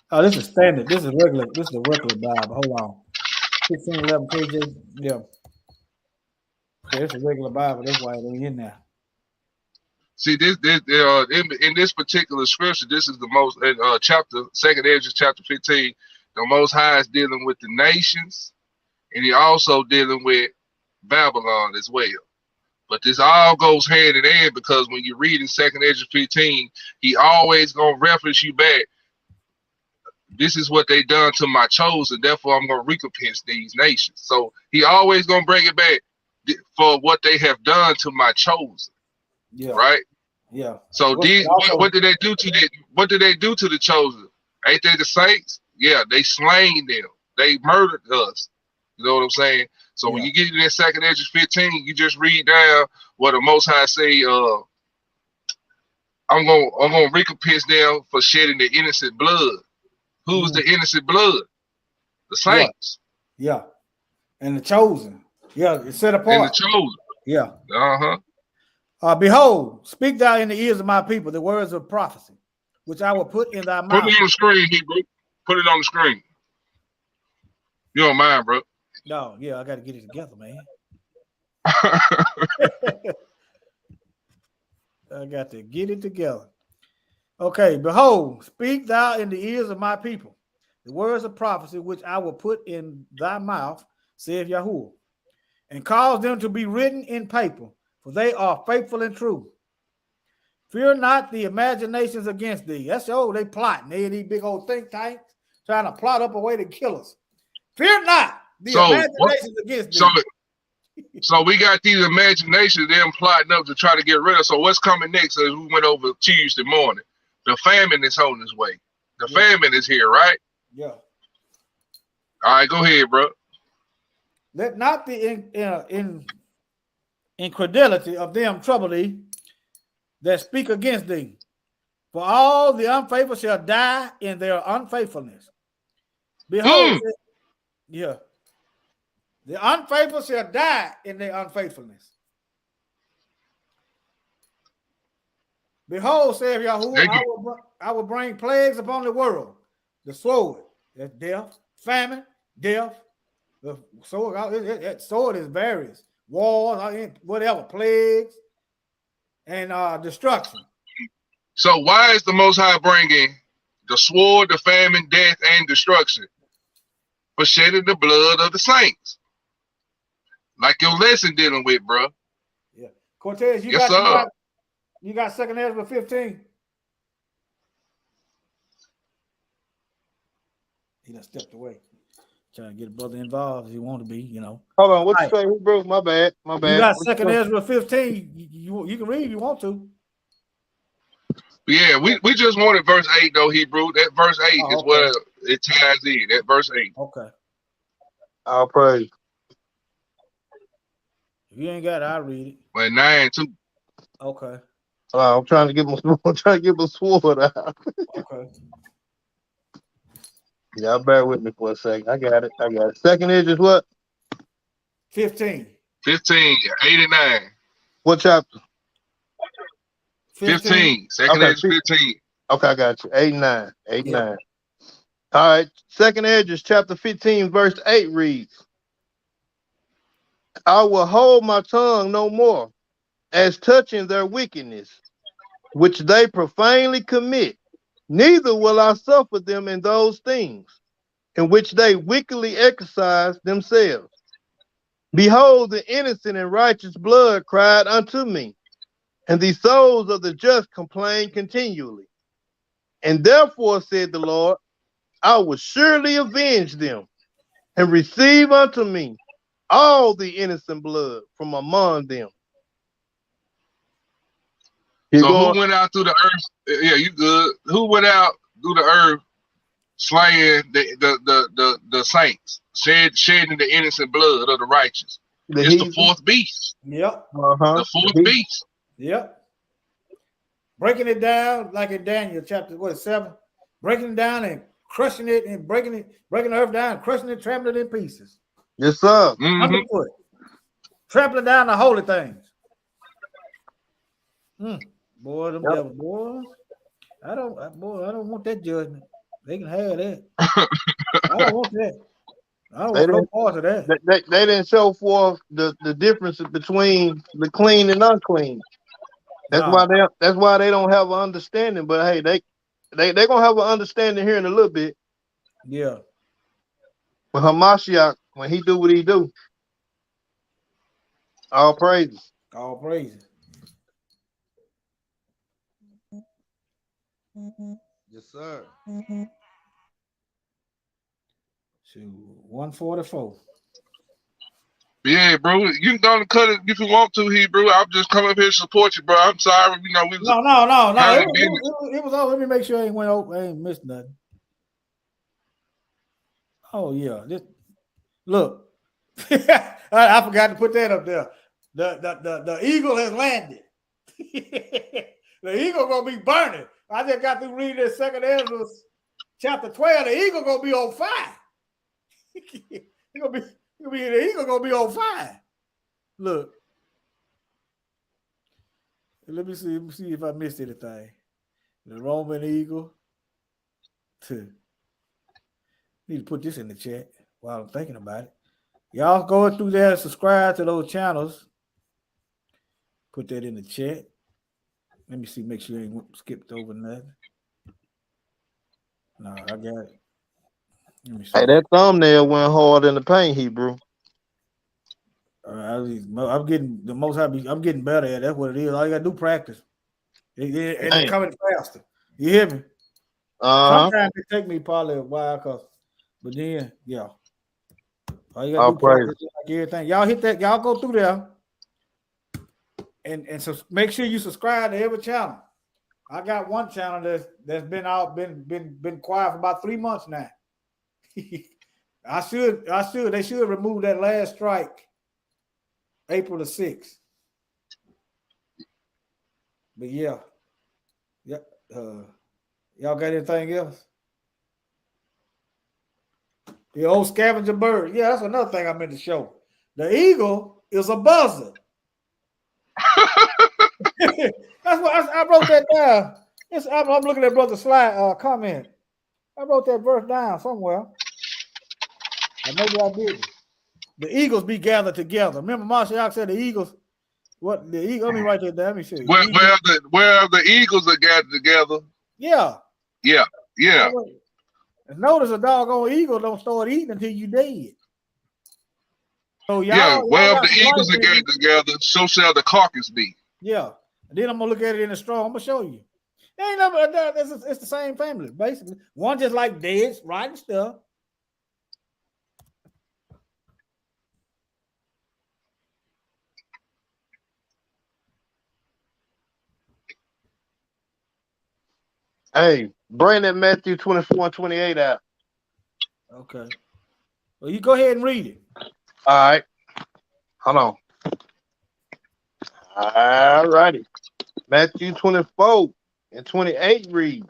Oh, this is standard. This is regular. This is a regular Bible. Hold on. 1611 pages. Yeah. It's a regular Bible. That's why it ain't in there.
See, in this particular scripture, this is the most chapter, 2 Ezra chapter 15. The Most High is dealing with the nations, and he also dealing with Babylon as well. But this all goes hand in hand, because when you read in 2 Ezra 15, he always gonna reference you back. This is what they done to my chosen, therefore I'm gonna recompense these nations. So he always gonna bring it back for what they have done to my chosen.
Yeah.
Right.
Yeah.
So what did they do to the? What did they do to the chosen? Ain't they the saints? Yeah, they slain them. They murdered us. You know what I'm saying? So when you get to that 2 Ezra 15, you just read down what the Most High say. I'm gonna recompense them for shedding the innocent blood. Who's the innocent blood? The saints.
Yeah. And the chosen. Yeah, it's set apart.
And the chosen.
Yeah. Behold, speak thou in the ears of my people the words of prophecy, which I will put in thy mouth.
Put it on the screen, Hebrew. Put it on the screen. You don't mind, bro?
No, yeah, I got to get it together, man. I got to get it together. Okay, behold, speak thou in the ears of my people the words of prophecy, which I will put in thy mouth, saith Yahuwah, and cause them to be written in paper, for they are faithful and true. Fear not the imaginations against thee. That's they plotting. They these big old think tanks trying to plot up a way to kill us. Fear not the imaginations against thee.
So we got these imaginations, them plotting up to try to get rid of. So what's coming next? As we went over Tuesday morning, the famine is on its way. The famine is here, right?
Yeah.
All right, go ahead, bro.
Let not the incredulity of them trouble thee that speak against thee. For all the unfaithful shall die in their unfaithfulness. Behold, yeah, the unfaithful shall die in their unfaithfulness. Behold, saith Yahuwah, I will bring plagues upon the world. The sword, that's death, famine, death. The sword is various. Wars, whatever, plagues, and destruction.
So why is the Most High bringing the sword, the famine, death, and destruction? For shedding the blood of the saints. Like your lesson dealing with, bro.
Yeah. Cortez, you got 2 Ezra 15. He done stepped away. Trying to get a brother involved if he want to be, you know.
Hold on, what you say, bro? My bad.
You got 2 Ezra 15. You can read if you want to.
Yeah, we just wanted verse 8 though, Hebrew. That verse 8 is where it ties in. That verse 8.
Okay.
I'll praise.
If you ain't got it, I'll read it.
Well, 9 too.
Okay.
I'm trying to get my sword out.
Okay.
Yeah, bear with me for a second. I got it. 2 Ezra what?
15.
15, 8 and 9.
What chapter?
15. 2 Ezra 15.
Okay, I got you. 8 and 9. 8 and
Yeah.
9. All right. 2 Ezra chapter 15, verse 8 reads, I will hold my tongue no more as touching their wickedness, which they profanely commit, neither will I suffer them in those things in which they wickedly exercise themselves. Behold, the innocent and righteous blood cried unto me, and the souls of the just complain continually. And therefore, said the Lord, I will surely avenge them and receive unto me all the innocent blood from among them.
So who went out through the earth? Yeah, you good. Who went out through the earth slaying the saints, shedding the innocent blood of the righteous? It's the fourth beast.
Yep.
The fourth beast.
Yep. Breaking it down like in Daniel chapter 7, breaking it down and crushing it and breaking the earth down, crushing it, trampling it in pieces.
Yes, sir.
Underfoot. Trampling down the holy things. Boy, them devils, boy. I don't want that judgment. They can have that. I don't want that. I don't want no part of that.
They didn't show forth the difference between the clean and unclean. That's why they don't have an understanding. But hey, they gonna have an understanding here in a little bit.
Yeah.
But Hamashiach, when he do what he do, all praises.
All praises.
Yes, sir.
Shoot, 144.
Yeah, bro. You can go and cut it if you want to, Hebrew. I'm just coming up here to support you, bro. I'm sorry. You know, we was
No. It was over. Let me make sure I ain't went over. I ain't missed nothing. Oh yeah. Look. I forgot to put that up there. The eagle has landed. The eagle gonna be burning. I just got to read this 2 Ezra chapter 12. The eagle gonna be on fire. The eagle gonna be on fire. Look. Let me see if I missed anything. The Roman eagle. Need to put this in the chat while I'm thinking about it. Y'all go through there and subscribe to those channels. Put that in the chat. Let me see, make sure you ain't skipped over nothing. No, I got it. Let me see.
Hey, that thumbnail went hard in the paint, Hebrew.
I'm getting the most happy. I'm getting better at it. That's what it is. All you gotta do practice. And it's coming faster. You hear me? Sometimes it take me probably a while, but then yeah. All you gotta do practice like everything. Y'all hit that, y'all go through there. And so make sure you subscribe to every channel. I got one channel that's been quiet for about 3 months now. They should remove that last strike April the 6th. But yeah. Y'all got anything else? The old scavenger bird. Yeah, that's another thing I meant to show. The eagle is a buzzard. That's what I wrote that down. I'm looking at Brother Slide comment. I wrote that verse down somewhere. Or maybe I didn't. The eagles be gathered together. Remember, Marshall said the eagles. What the eagle? Let me write that down. Let me see.
Where the eagles are gathered together.
Yeah.
Yeah. Yeah.
And notice a doggone eagle don't start eating until you dead. So
y'all wherever the eagles are gathered together, so shall the carcass be.
Yeah. And then I'm gonna look at it in the straw. I'm gonna show you. Ain't never. It's the same family, basically. One just like dead, rotten stuff.
Hey, bring that Matthew 24:28 out.
Okay. Well, you go ahead and read it.
All right. Hold on. All righty. Matthew 24:28 read.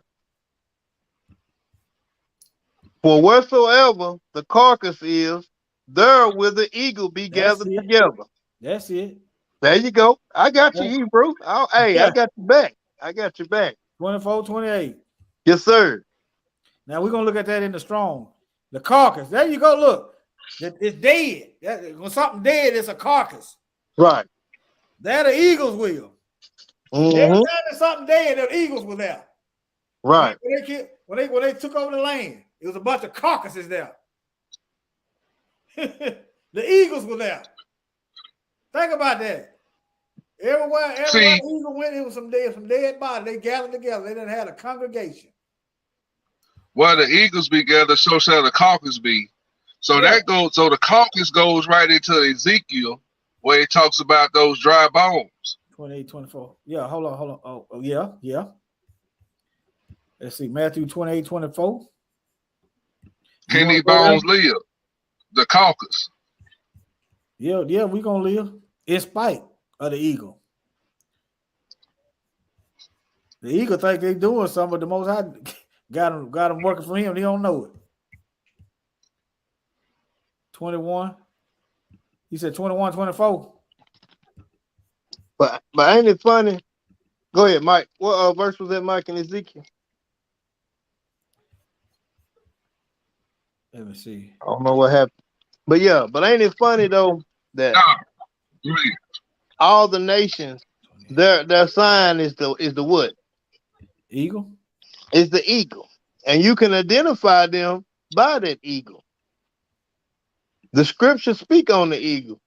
For wheresoever the carcass is, there will the eagle be gathered together.
That's it.
There you go. I got you, Hebrew. I got you back. I got you back.
24:28.
Yes, sir.
Now we're gonna look at that in the strong. The carcass. There you go. Look, it's dead. When something dead, it's a carcass.
Right.
There the eagles will. Every time there's something dead, the eagles were there.
Right.
When they took over the land, it was a bunch of carcasses there. The eagles were there. Think about that. Everywhere the eagle went, it was some dead bodies. They gathered together. They didn't have a congregation.
Where the eagles be gathered, so shall the carcass be. So the carcass goes right into Ezekiel, where it talks about those dry bones.
28, 24. Yeah, hold on. Oh, yeah. Let's see, Matthew 28, 24.
Can these bones live? The carcass.
Yeah, we're gonna live in spite of the eagle. The eagle think they doing something, but the Most High got him working for him. He don't know it. 21. He said 21, 24.
But ain't it funny? Go ahead, Mike. What verse was that, Mike, in Ezekiel?
Let me see.
I don't know what happened. But yeah, but ain't it funny though that all the nations, their sign is the what?
Eagle?
It's the eagle. And you can identify them by that eagle. The scriptures speak on the eagle.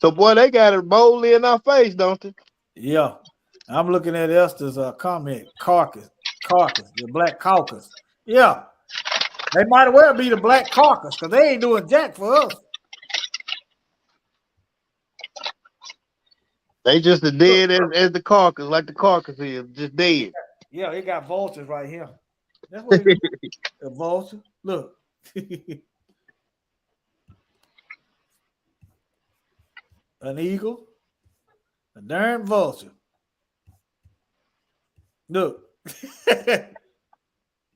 So boy, they got it boldly in our face, don't they?
Yeah. I'm looking at Esther's comment. Carcass, the black caucus. Yeah. They might as well be the black caucus because they ain't doing jack for us.
They just as dead as the carcass, like the carcass is, just dead.
Yeah, they got vultures right here. That's what it is. A vulture. Look. An eagle. A darn vulture. Look.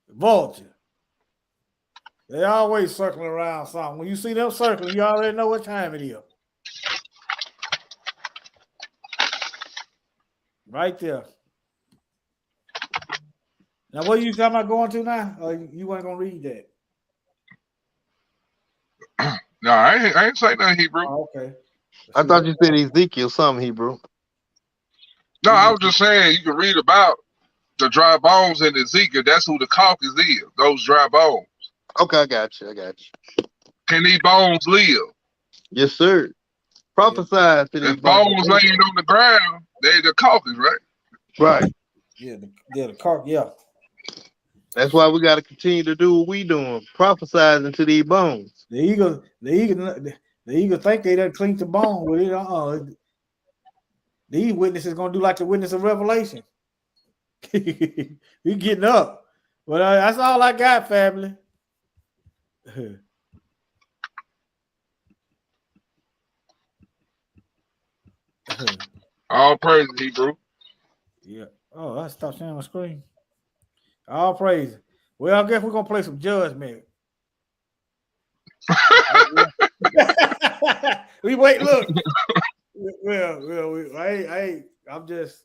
Vulture. They always circling around something. When you see them circling, you already know what time it is. Right there. Now, what are you talking about going to now? Or you weren't going to read that?
No, I ain't saying nothing Hebrew.
Oh, okay.
I thought you said Ezekiel something Hebrew.
No, I was just saying you can read about the dry bones in Ezekiel. That's who the carcass is, those dry bones.
Okay, I got you.
Can these bones live?
Yes, sir. Prophesy to these
bones laying on the ground. They the carcass, right?
Right.
Yeah, the carcass. Yeah.
That's why we got to continue to do what we doing, prophesizing to these bones.
The eagle think they done cleaned the bone with it. These witnesses gonna do like the witness of Revelation. We getting up. But that's all I got, family.
All praise, Hebrew.
Yeah. Oh, I stopped sharing my screen. All praise. Well, I guess we're gonna play some judgment. We wait. Look. Well, I'm just.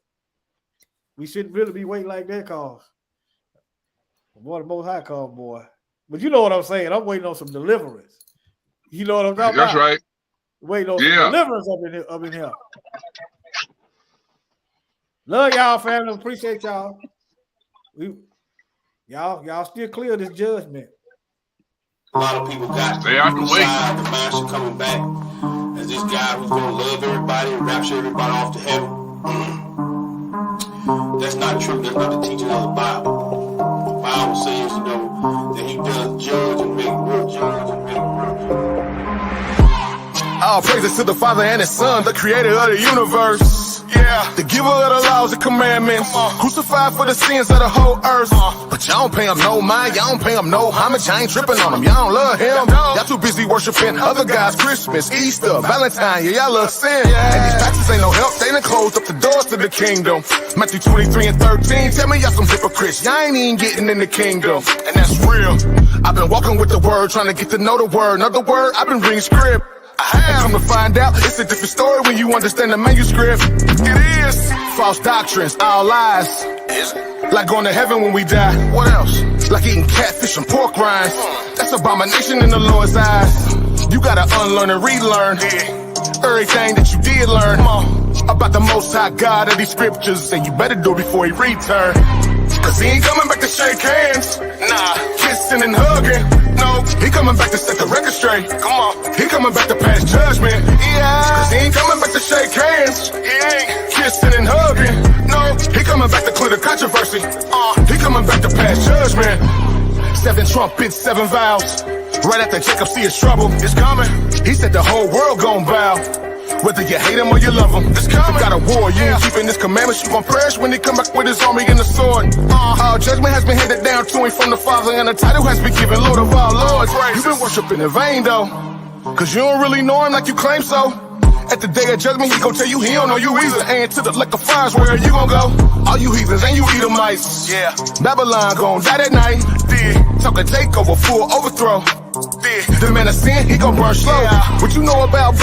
We shouldn't really be waiting like that, cause boy, the Most High called, boy. But you know what I'm saying. I'm waiting on some deliverance. You know what I'm talking
That's
about?
right.
Waiting on some deliverance up in here. Love y'all, family. Appreciate y'all. Y'all still clear this judgment.
A lot of people got
stay out the way.
The master coming back as this guy who's gonna love everybody and rapture everybody off to heaven. That's not true. That's not the teaching of the Bible. The Bible says, that he does judge and make real judge and make real.
All praises to the Father and His Son, the creator of the universe. Yeah, the giver of the laws and commandments, crucified for the sins of the whole earth. But y'all don't pay him no mind, y'all don't pay him no homage, I ain't tripping on him, y'all don't love him. Y'all too busy worshiping other guys, Christmas, Easter, Valentine, yeah, y'all love sin. And these pastors ain't no help, they done closed up the doors to the kingdom. Matthew 23 and 13, tell me y'all some hypocrites, y'all ain't even getting in the kingdom. And that's real, I've been walking with the word, trying to get to know the word. Another word, I've been reading script. I have come to find out it's a different story when you understand the manuscript. It is false doctrines, all lies. Like going to heaven when we die. What else? Like eating catfish and pork rinds. That's abomination in the Lord's eyes. You gotta unlearn and relearn everything that you did learn about the Most High God of these scriptures, and you better do it before He return. Cause He ain't coming back to shake hands. Nah, kissing and hugging. No, He coming back to set the record straight. Come on, He coming back to pass judgment. Yeah, cause He ain't coming back to shake hands. He ain't kissing and hugging. No, He coming back to clear the controversy. He coming back to pass judgment. 7 trumpets, 7 vows. Right after Jacob see his trouble, it's coming. He said the whole world gon' bow. Whether you hate him or you love him, it's coming. Got a war, you ain't keeping His commandments, you gon' perish when He come back with His army and the sword. All judgment has been handed down to Him from the Father, and the title has been given Lord of all lords. You've been worshiping in vain though, cause you don't really know Him like you claim so. At the day of judgment, He gon' tell you He don't know you either. And to the lake of fires, where you gon' go? All you heathens and you Edomites. Yeah, Babylon gon' die that night. Talking takeover, full overthrow. The man of sin, he gon' burn slow. What you know about